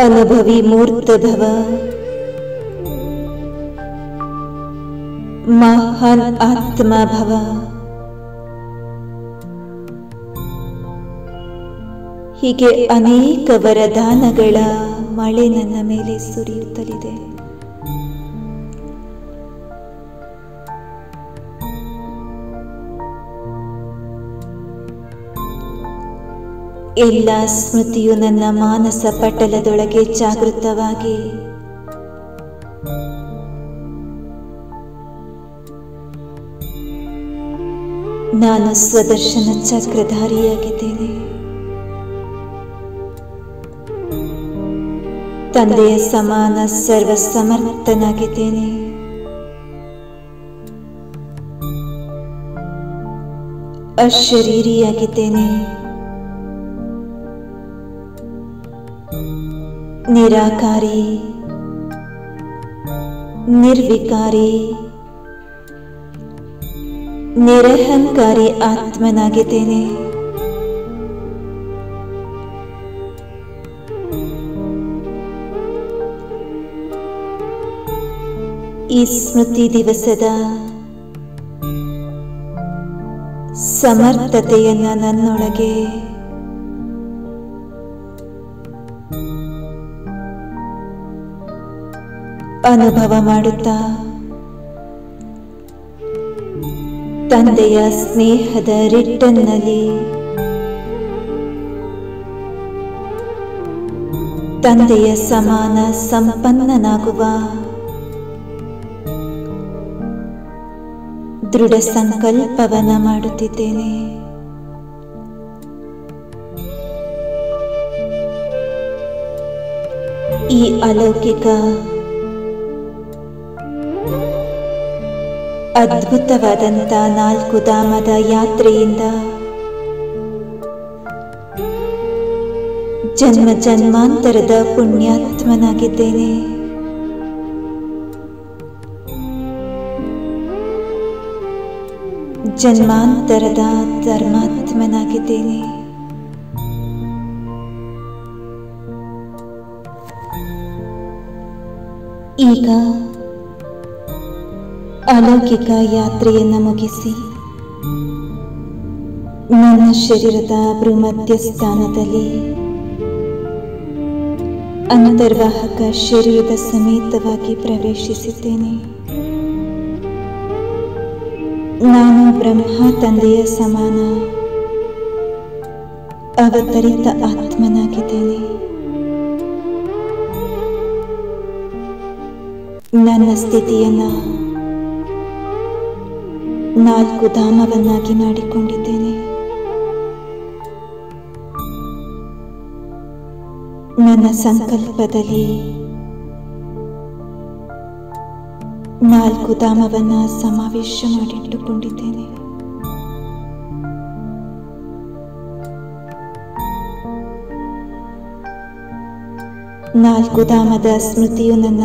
ಅನುಭವಿ ಮೂರ್ತ ಭವ. ಮಹಾನ್ ಆತ್ಮ ಭವ. ಹೀಗೆ ಅನೇಕ ವರದಾನಗಳ ಮಳೆ ನನ್ನ ಮೇಲೆ ಸುರಿಯುತ್ತಲಿದೆ. ಎಲ್ಲ ಸ್ಮೃತಿಯು ನನ್ನ ಮಾನಸ ಪಟಲದೊಳಗೆ ಜಾಗೃತವಾಗಿ ನಾನು ಸ್ವದರ್ಶನ ಚಕ್ರಧಾರಿಯಾಗಿದ್ದೇನೆ. ತಂದೆಯ ಸಮಾನ ಸರ್ವ ಸಮರ್ಥನಾಗಿದ್ದೇನೆ. ಅಶರೀರಿಯಾಗಿದ್ದೇನೆ. ನಿರಾಕಾರಿ, ನಿರ್ವಿಕಾರಿ, ನಿರಹಂಕಾರಿ ಆತ್ಮನಾಗಿದ್ದೇನೆ. ಈ ಸ್ಮೃತಿ ದಿವಸದ ಸಮರ್ಥತೆಯನ್ನ ನನ್ನೊಳಗೆ ಅನುಭವ ಮಾಡುತ್ತಾ ತಂದೆಯ ಸ್ನೇಹದ ರಿಟ್ಟನ್ನಲ್ಲಿ ತಂದೆಯ ಸಮಾನ ಸಂಪನ್ನನಾಗುವ ದೃಢ ಸಂಕಲ್ಪವನ್ನ ಮಾಡುತ್ತಿದ್ದೇನೆ. ಈ ಅಲೌಕಿಕ ಅದ್ಭುತವಾದಂಥ 4 ಧಾಮದ ಯಾತ್ರೆಯಿಂದ ಜನ್ಮ ಜನ್ಮಾಂತರದ ಪುಣ್ಯಾತ್ಮನಾಗಿದ್ದೇನೆ. ಜನ್ಮಾಂತರದ ಧರ್ಮಾತ್ಮನಾಗಿದ್ದೇನೆ. ಈಗ ಅಲೌಕಿಕ ಯಾತ್ರೆಯನ್ನು ಮುಗಿಸಿ ನನ್ನ ಶರೀರದ ಭ್ರೂಮಧ್ಯ ಸ್ಥಾನದಲ್ಲಿ ಅಂತರ್ವಾಹಕ ಶರೀರದ ಸಮೇತವಾಗಿ ಪ್ರವೇಶಿಸಿದ್ದೇನೆ. ನಾನು ಬ್ರಹ್ಮ ತಂದೆಯ ಸಮಾನ ಅವತರಿತ ಆತ್ಮನಾಗಿದ್ದೇನೆ. ನನ್ನ ಸ್ಥಿತಿಯನ್ನ 4 ಧಾಮವನ್ನಾಗಿ ಮಾಡಿಕೊಂಡಿದ್ದೇನೆ. ನನ್ನ ಸಂಕಲ್ಪದಲ್ಲಿ 4 ಧಾಮವನ್ನ ಸಮಾವೇಶ ಮಾಡಿಟ್ಟುಕೊಂಡಿದ್ದೇನೆ. ನಾಲ್ಕು ಧಾಮದ ಸ್ಮೃತಿಯು ನನ್ನ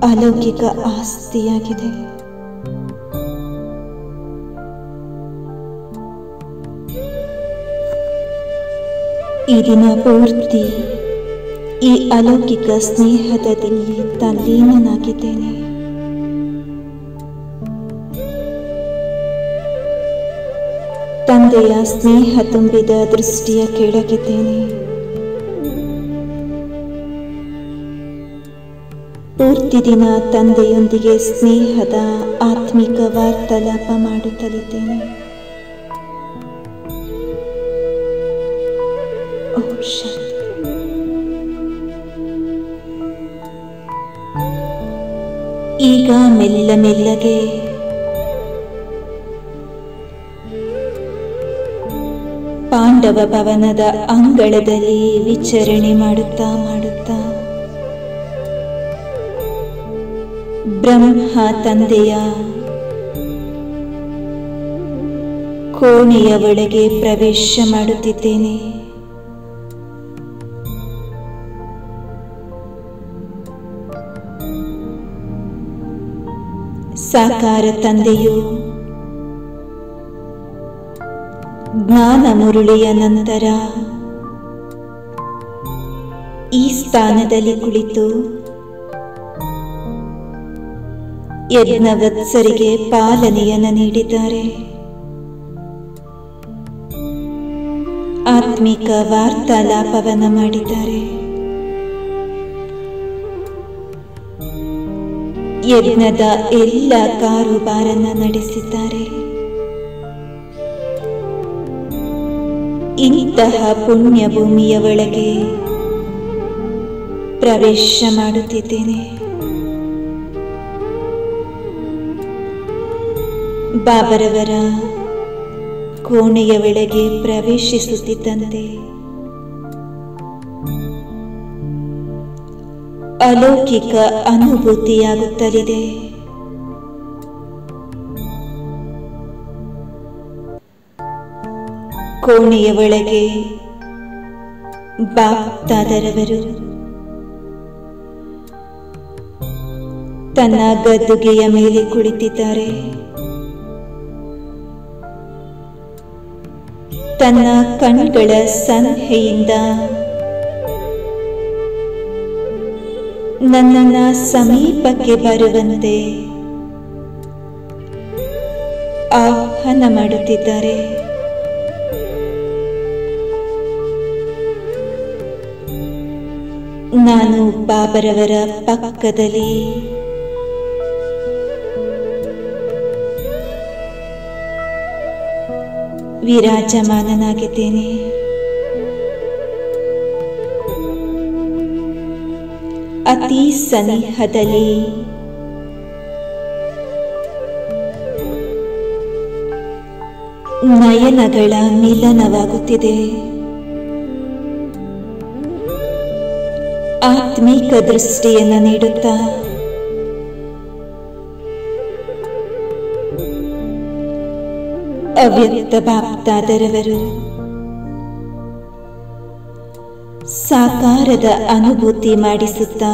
ಅಲೌಕಿಕ ಆಸ್ತಿಯಾಗಿದೆ. ಈ ದಿನ ಪೂರ್ತಿ ಈ ಅಲೌಕಿಕ ಸ್ನೇಹದಲ್ಲಿ ತಲ್ಲೀನನಾಗಿದ್ದೇನೆ. ತಂದೆಯ ಸ್ನೇಹ ತುಂಬಿದ ದೃಷ್ಟಿಯ ಕೆಳಗಿದ್ದೇನೆ. ಪೂರ್ತಿ ದಿನ ತಂದೆಯೊಂದಿಗೆ ಸ್ನೇಹದ ಆತ್ಮಿಕ ವಾರ್ತಾಲಾಪ ಮಾಡುತ್ತಲಿದ್ದೇನೆ. ಓಂ ಶಾಂತಿ. ಈಗ ಮೆಲ್ಲ ಮೆಲ್ಲಗೆ ಪಾಂಡವ ಭವನದ ಅಂಗಳದಲ್ಲಿ ವಿಚರಣೆ ಮಾಡುತ್ತಾ ಬ್ರಹ್ಮ ತಂದೆಯ ಕೋಣೆಯ ಒಳಗೆ ಪ್ರವೇಶ ಮಾಡುತ್ತಿದ್ದೇನೆ. ಸಾಕಾರ ತಂದೆಯು ಜ್ಞಾನ ಮುರುಳಿಯ ನಂತರ ಈ ಸ್ಥಾನದಲ್ಲಿ ಕುಳಿತು ಯಜ್ಞವತ್ಸರಿಗೆ ಪಾಲನೆಯನ್ನು ನೀಡಿದ್ದಾರೆ. ಆತ್ಮಿಕ ವಾರ್ತಾಲಾಪವನ್ನು ಮಾಡಿದ್ದಾರೆ. ಯಜ್ಞದ ಎಲ್ಲ ಕಾರುಬಾರನ್ನು ನಡೆಸಿದ್ದಾರೆ. ಇಂತಹ ಪುಣ್ಯ ಭೂಮಿಯ ಒಳಗೆ ಪ್ರವೇಶ ಮಾಡುತ್ತಿದ್ದೇನೆ. ಬಾಬರವರ ಕೋಣೆಯ ಒಳಗೆ ಪ್ರವೇಶಿಸುತ್ತಿದ್ದಂತೆ ಅಲೌಕಿಕ ಅನುಭೂತಿಯಾಗುತ್ತಲಿದೆ. ಕೋಣೆಯ ಒಳಗೆ ಬಾಪ್ತಾದರವರು ತನ್ನ ಗದ್ದುಗೆಯ ಮೇಲೆ ಕುಳಿತಿದ್ದಾರೆ. ತನ್ನ ಕಣ್ಗಳ ಸನ್ಹೆಯಿಂದ ನನ್ನನ್ನು ಸಮೀಪಕ್ಕೆ ಬರುವಂತೆ ಆಹ್ವಾನ ಮಾಡುತ್ತಿದ್ದಾರೆ. ನಾನು ಬಾಬರವರ ಪಕ್ಕದಲ್ಲಿ ವಿರಾಜಮಾನನಾಗಿದ್ದೇನೆ. ಅತಿ ಸನಿಹದಲ್ಲಿ ನಯನಗಳ ಮಿಲನವಾಗುತ್ತಿದೆ. ಆತ್ಮಿಕ ದೃಷ್ಟಿಯನ್ನು ನೀಡುತ್ತಾ ಅವ್ಯಕ್ತ ಬಾಪ್ತಾದರವರು ಸಾಕಾರದ ಅನುಭೂತಿ ಮಾಡಿಸುತ್ತಾ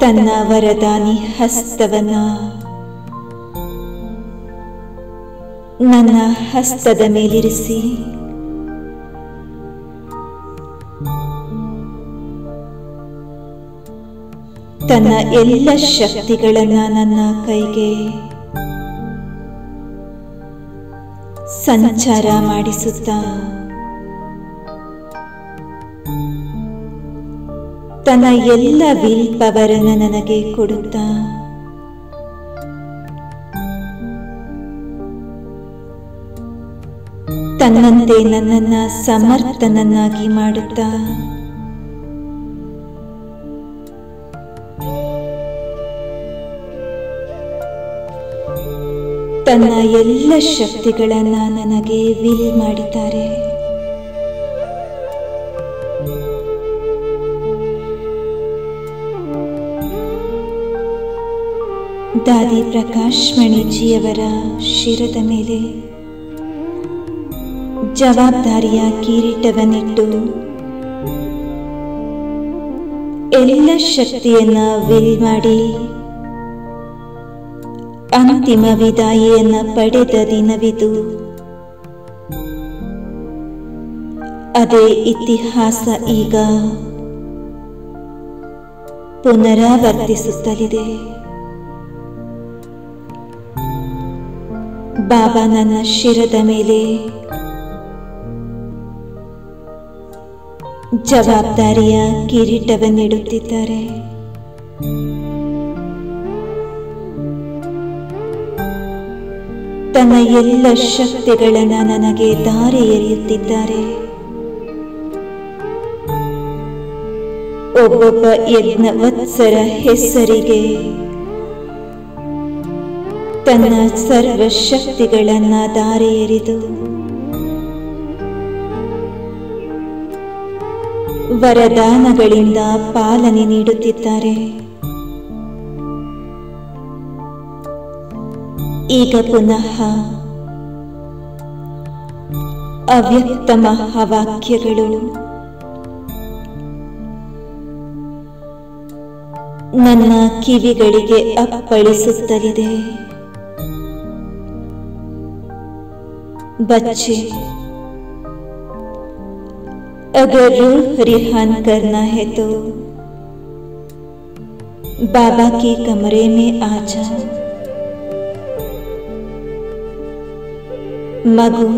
ತನ್ನ ವರದಾನಿ ಹಸ್ತವನ್ನ ನನ್ನ ಹಸ್ತದ ಮೇಲಿರಿಸಿ ತನ್ನ ಎಲ್ಲ ಶಕ್ತಿಗಳನ್ನ ನನ್ನ ಕೈಗೆ ಸಂಚಾರ ಮಾಡಿಸುತ್ತಾ ತನ್ನ ಎಲ್ಲ ವಿಲ್ ಪವರನ್ನ ನನಗೆ ಕೊಡುತ್ತಾ ತನ್ನಂತೆ ನನ್ನನ್ನ ಸಮರ್ಥನನ್ನಾಗಿ ಮಾಡುತ್ತಾ ತನ್ನ ಎಲ್ಲ ಶಕ್ತಿಗಳನ್ನ ನನಗೆ ವಿಲ್ ಮಾಡಿದ್ದಾರೆ. ದಾದಿ ಪ್ರಕಾಶ್ ಮಣಿಜಿಯವರ ಶಿರದ ಮೇಲೆ ಜವಾಬ್ದಾರಿಯ ಕಿರೀಟವನ್ನಿಟ್ಟು ಎಲ್ಲ ಶಕ್ತಿಯನ್ನ ವಿಲ್ ಮಾಡಿ ಅಂತಿಮ ವಿದಾಯಿಯನ್ನ ಪಡೆದ ದಿನವಿದು. ಅದೇ ಇತಿಹಾಸ ಈಗ ಪುನರಾವರ್ತಿಸುತ್ತಲಿದೆ. ಬಾಬಾ ನನ್ನ ಶಿರದ ಮೇಲೆ ಜವಾಬ್ದಾರಿಯ ಕಿರೀಟವನ್ನಿಡುತ್ತಿದ್ದಾರೆ. ತನ್ನ ಎಲ್ಲ ಶಕ್ತಿಗಳನ್ನು ನನಗೆ ಧಾರೆ ಎರೆಯುತ್ತಿದ್ದಾರೆ. ಒಬ್ಬೊಬ್ಬ ಯಜ್ಞವತ್ಸರ ಹೆಸರಿಗೆ ತನ್ನ ಸರ್ವ ಶಕ್ತಿಗಳನ್ನ ಧಾರೆ ಎರೆದು ವರದಾನಗಳಿಂದ ಪಾಲನೆ ನೀಡುತ್ತಿದ್ದಾರೆ. ಈಗ ಪುನಃ ಅವ್ಯಕ್ತ ಮಹಾವಾಕ್ಯಗಳು ನನ್ನ ಕಿವಿಗಳಿಗೆ ಅಪ್ಪಳಿಸುತ್ತಲಿದೆ. बच्चे, अगर रूह रिहान करना है तो बाबा के कमरे में आ जाओ. ಮಗು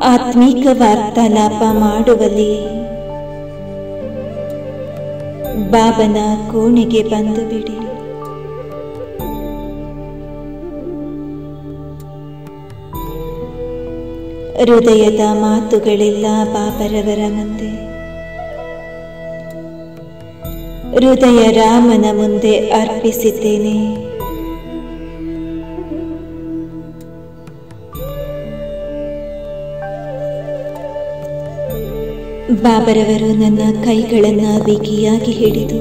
ಆತ್ಮಿಕ ವಾರ್ತಾಲಾಪ ಮಾಡುವಲ್ಲಿ ಬಾಬನ ಕೋಣೆಗೆ ಬಂದು ಬಿಡಿ. ಹೃದಯದ ಮಾತುಗಳೆಲ್ಲ ಬಾಬರವರ ಮುಂದೆ, ಹೃದಯ ರಾಮನ ಮುಂದೆ ಅರ್ಪಿಸಿದ್ದೇನೆ. ಬಾಬರವರು ನನ್ನ ಕೈಗಳನ್ನು ಬಿಗಿಯಾಗಿ ಹಿಡಿದು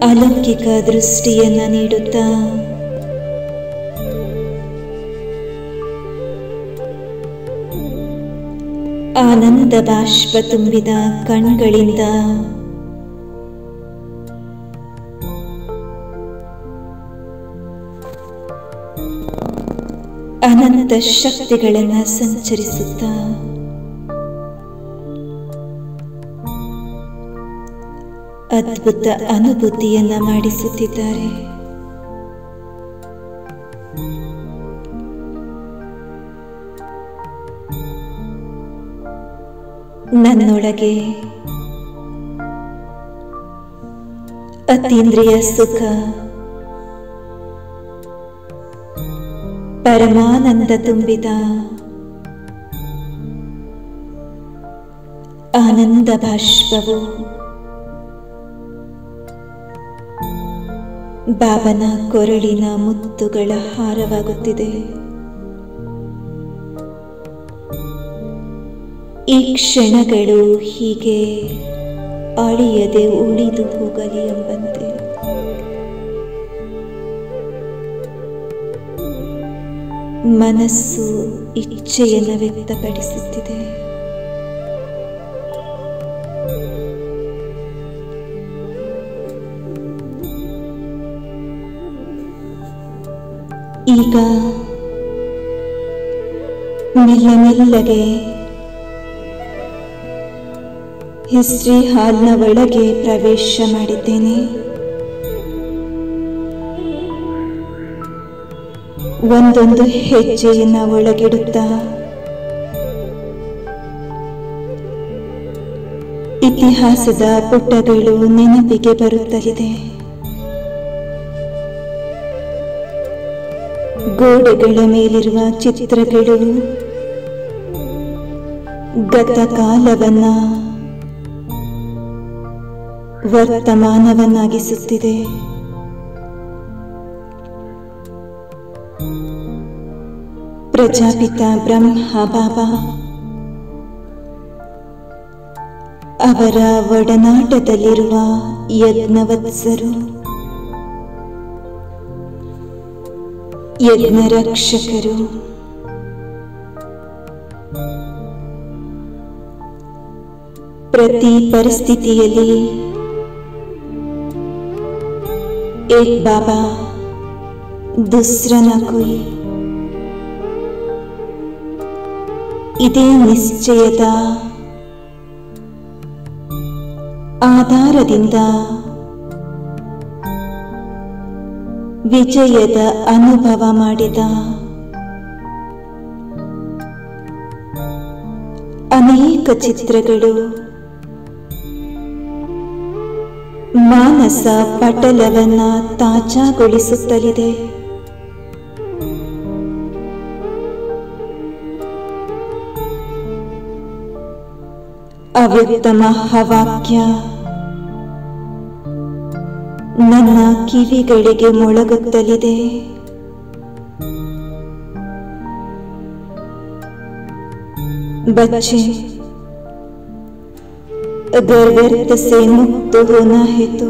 ಅಲೌಕಿಕ ದೃಷ್ಟಿಯನ್ನ ನೀಡುತ್ತಾ ಆನಂದ ಬಾಷ್ಪ ತುಂಬಿದ ಕಣ್ಗಳಿಂದ ಅನಂತ ಶಕ್ತಿಗಳನ್ನು ಸಂಚರಿಸುತ್ತಾ ಅದ್ಭುತ ಅನುಭೂತಿಯನ್ನ ಮಾಡಿಸುತ್ತಿದ್ದಾರೆ. ನನ್ನೊಳಗೆ ಅತೀಂದ್ರಿಯ ಸುಖ, ಪರಮಾನಂದ ತುಂಬಿದ ಆನಂದ ಬಾಷ್ಪವು ಬಾಬನ ಕೊರಳಿನ ಮುತ್ತುಗಳ ಹಾರವಾಗುತ್ತಿದೆ. ಈ ಕ್ಷಣಗಳು ಹೀಗೆ ಅಳಿಯದೆ ಉಳಿದು ಹೋಗಲಿ ಎಂಬಂತೆ ಮನಸ್ಸು ಇಚ್ಛೆಯನ್ನು ವ್ಯಕ್ತಪಡಿಸುತ್ತಿದೆ. ಈಗ ಮೆಲ್ಲ ಮೆಲ್ಲಗೆ ಹಿಸ್ಟ್ರಿ ಹಾಲ್ನ ಒಳಗೆ ಪ್ರವೇಶ ಮಾಡಿದ್ದೇನೆ. ಒಂದೊಂದು ಹೆಜ್ಜೆಯನ್ನು ಒಳಗಿಡುತ್ತಾ ಇತಿಹಾಸದ ಪುಟಗಳು ನೆನಪಿಗೆ ಬರುತ್ತಲಿದೆ. ಗೋಡೆಗಳ ಮೇಲಿರುವ ಚಿತ್ರಗಳು ಗತಕಾಲವನ್ನ ವರ್ತಮಾನವನ್ನಾಗಿಸುತ್ತಿದೆ. ಪ್ರಜಾಪಿತ ಬ್ರಹ್ಮ ಬಾಬಾ ಅವರ ಒಡನಾಟದಲ್ಲಿರುವ ಯಜ್ಞವತ್ಸರು, ಯಜ್ಞ ರಕ್ಷಕರು, ಪ್ರತಿ ಪರಿಸ್ಥಿತಿಯಲ್ಲಿ एक बाबा दूसरा न कोई. ಇದೇ ನಿಶ್ಚಯದ ಆಧಾರದಿಂದ ವಿಜಯದ ಅನುಭವ ಮಾಡಿದ ಅನೇಕ ಚಿತ್ರಗಳು ಮಾನಸ ಪಟಲವನ್ನ ತಾಜಾಗೊಳಿಸುತ್ತಲಿದೆ. ಅವ್ಯಕ್ತ ಮಹಾವಾಕ್ಯ ನನ್ನ ಕಿವಿಗಳಿಗೆ ಮೊಳಗುತ್ತಲಿದೆ. बच्चे, अगर व्यर्थ से मुक्त होना है तो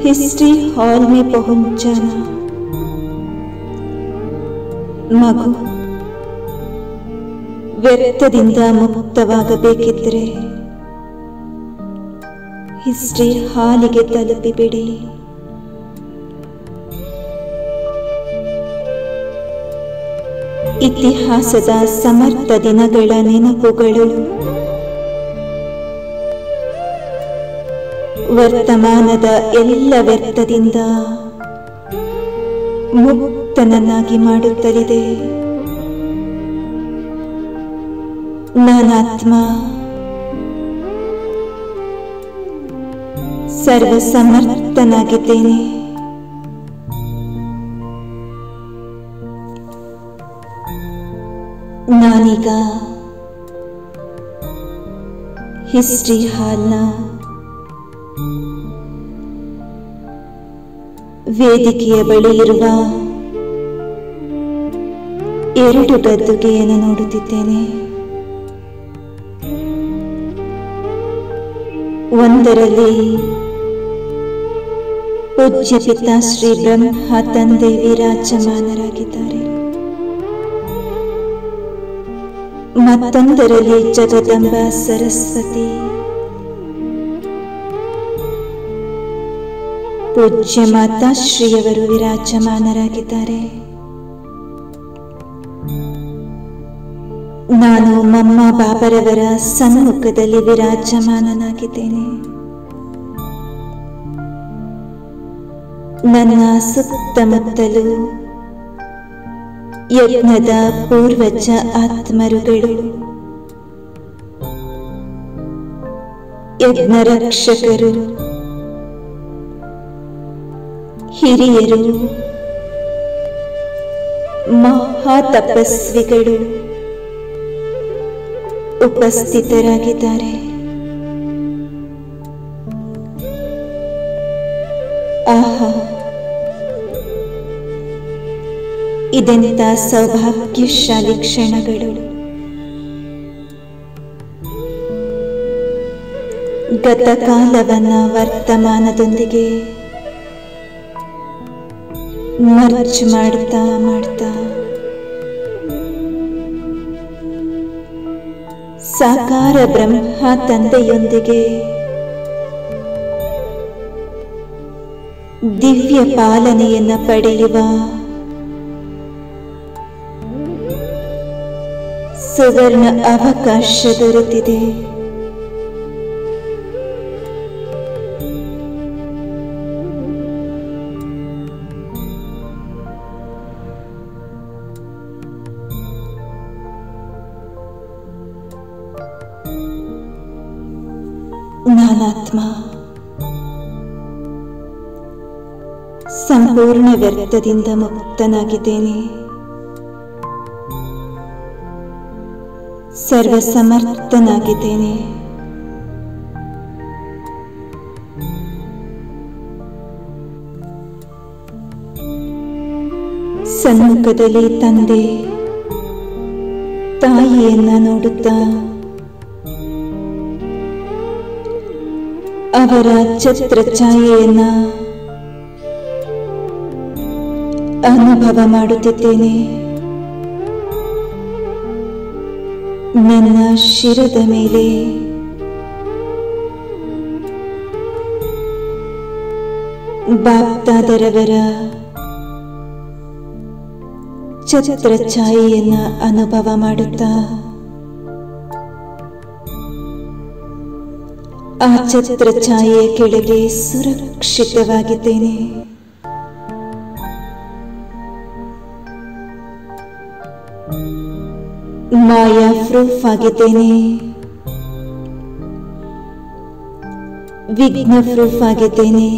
हिस्ट्री हॉल में पहुंच जाना. ಮಗು, ವ್ಯರ್ಥದಿಂದ ಮುಕ್ತವಾಗಬೇಕಿದ್ರೆ ಹಿಸ್ಟ್ರಿ ಹಾಲಿಗೆ ತಲುಪಿಬಿಡಿ. ಇತಿಹಾಸದ ಸಮರ್ಥ ದಿನಗಳ ನೆನಪುಗಳು ವರ್ತಮಾನದ ಎಲ್ಲ ವ್ಯರ್ಥದಿಂದ ಮುಕ್ತನನ್ನಾಗಿ ಮಾಡುತ್ತಲಿದೆ. ನಾನಾತ್ಮ ಸರ್ವಸಮರ್ಥನಾಗಿದ್ದೇನೆ. ನಾನೀಗ ಹಿಸ್ಟ್ರಿ ಹಾಲ್ನ ವೇದಿಕೆಯ ಬಳಿ ಇರುವ ಎರಡು ಗದ್ದುಗೆಯನ್ನು ನೋಡುತ್ತಿದ್ದೇನೆ. ಒಂದರಲ್ಲಿ ಪೂಜ್ಯ ಪಿತಾಶ್ರೀ ಬ್ರಹ್ಮ ತಂದೆ ವಿರಾಜಮಾನರಾಗಿದ್ದಾರೆ. ಮತ್ತೊಂದರಲ್ಲಿ ಜಗದಂಬ ಸರಸ್ವತಿ ಪೂಜ್ಯ ಮಾತಾಶ್ರೀಯವರು ವಿರಾಜಮಾನರಾಗಿದ್ದಾರೆ. ನಾನು ಮಮ್ಮ ಬಾಬರವರ ಸಮ್ಮುಖದಲ್ಲಿ ವಿರಾಜಮಾನನಾಗಿದ್ದೇನೆ. ನನ್ನ ಸುತ್ತಮುತ್ತಲು ಯಜ್ಞದ ಪೂರ್ವಜ ಆತ್ಮರುಗಳು, ಯಜ್ಞ ರಕ್ಷಕರು, ಹಿರಿಯರು, ಮಹಾತಪಸ್ವಿಗಳು ಉಪಸ್ಥಿತರಾಗಿದ್ದಾರೆ. ಆಹಾ, ಇದೆಂಥ ಸೌಭಾಗ್ಯಶಾಲಿ ಕ್ಷಣಗಳು! ಗತಕಾಲವನ್ನ ವರ್ತಮಾನದೊಂದಿಗೆ ಮರ್ಜ್ ಮಾಡ್ತಾ ಮಾಡ್ತಾ ಸಾಕಾರ ಬ್ರಹ್ಮ ತಂದೆಯೊಂದಿಗೆ ದಿವ್ಯ ಪಾಲನೆಯನ್ನ ಪಡೆಯುವ ಸುವರ್ಣ ಅವಕಾಶ ದೊರೆತಿದೆ. ನಾನಾತ್ಮ ಸಂಪೂರ್ಣ ವ್ಯರ್ಥದಿಂದ ಮುಕ್ತನಾಗಿದ್ದೇನೆ. ಸರ್ವಸಮರ್ಥನಾಗಿದ್ದೇನೆ. ಸಮ್ಮುಖದಲ್ಲಿ ತಂದೆ ತಾಯಿಯನ್ನ ನೋಡುತ್ತಾ ಅವರ ಛತ್ರಛಾಯೆಯನ್ನ ಅನುಭವ ಮಾಡುತ್ತಿದ್ದೇನೆ. ನನ್ನ ಶಿರದ ಮೇಲೆ ಬಾಪ್ದಾದರವರ ಛತ್ರ ಛಾಯೆಯನ್ನ ಅನುಭವ ಮಾಡುತ್ತಾ ಆ ಛತ್ರ ಛಾಯೆಯ ಕೆಳಗೆ ಸುರಕ್ಷಿತವಾಗಿದ್ದೇನೆ. ಮಾಯಾ ಪ್ರೂಫ್ ಆಗಿದ್ದೇನೆ, ವಿಘ್ನ ಪ್ರೂಫ್ ಆಗಿದ್ದೇನೆ.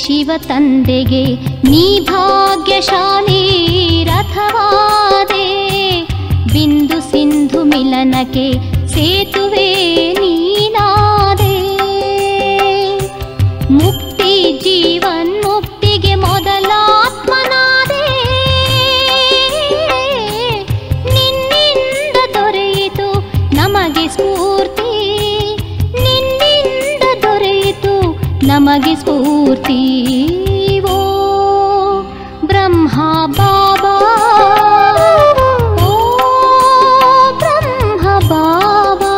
ಶಿವ ತಂದೆಗೆ ನೀ ಭಾಗ್ಯಶಾಲಿ ರಥವಾದೆ, ಬಿಂದು ಸಿಂಧು ಮಿಲನಕ್ಕೆ ಸೇತುವೆ ನೀನಾದೆ. ಮುಕ್ತಿ ಜೀವನ್ ಮುಕ್ತಿಗೆ ಮೊದಲಾತ್ಮನಾದೆ, ನಿನ್ನಿಂದ ದೊರೆಯಿತು ನಮಗೆ ಸ್ಫೂರ್ತಿ, ನಿನ್ನಿಂದ ದೊರೆಯಿತು ನಮಗೆ ಸ್ಫೂರ್ತಿ. ಓ ಬ್ರಹ್ಮ ಬಾಬಾ, ಓ ಬ್ರಹ್ಮ ಬಾಬಾ.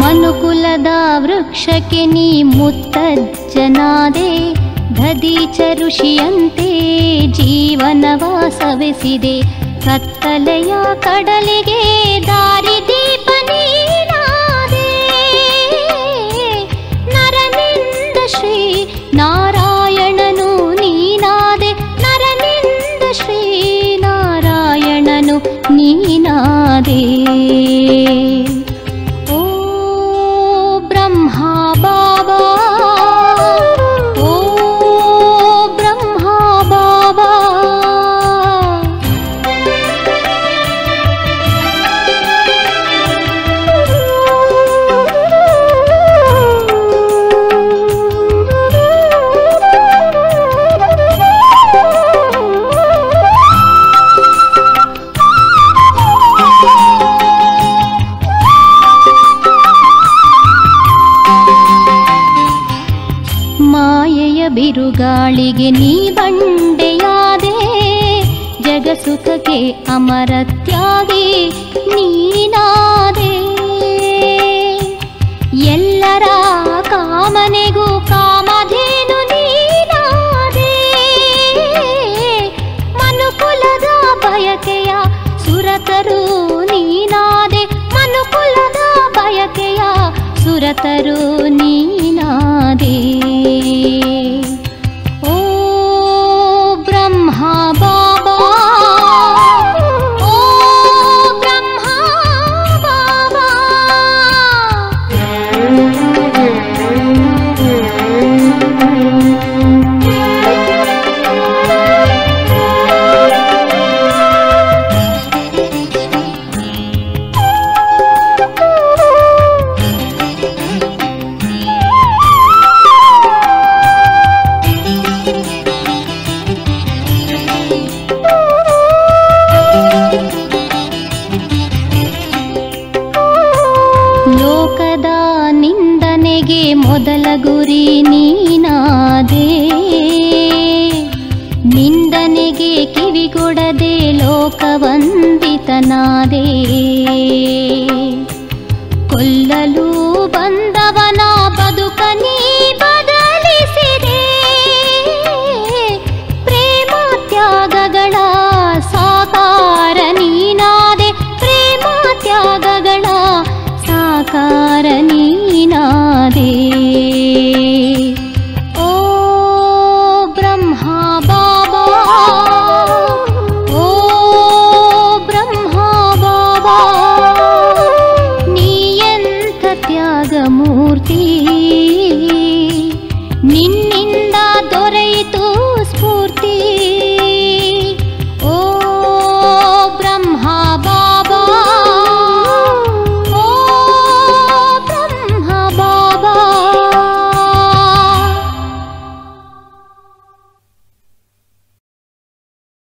ಮನುಕುಲದ ವೃಕ್ಷಕ್ಕೆ ನೀ ಮುತ್ತಜ್ಜನಾದೆ, ದಧೀಚ ಋಷಿಯಂತೆ ಜೀವನವ ಸವೆಸಿದೆ. ಕತ್ತಲೆಯ ಕಡಲಿಗೆ ದಾರಿದೀಪ ನೀನಾದೆ, ನರನಿಂದ ಶ್ರೀ ನಾರಾಯಣನು ನೀನಾದೆ, ನರನಿಂದ ಶ್ರೀ ನಾರಾಯಣನು ನೀನಾದೆ. ಬಾಬಾ, ಓ ಬ್ರಹ್ಮ ಬಾಬಾ. ಮಾಯೆಯ ಬಿರುಗಾಳಿಗೆ ನೀ ಬಂಡೆಯಾದೆ, ಜಗಸುಖಕ್ಕೆ ಅಮರತ್ಯಾಗಿ ನೀನಾದೆ. ಎಲ್ಲರ ಕಾಮನೆಗೂ ಕಾಮಧೇನು ನೀನಾದೆ, ಮನುಕುಲದ ಬಯಕೆಯ ಸುರತರು ನೀನಾದೆ, ಮನುಕುಲದ ಬಯಕೆಯ ಸುರತರು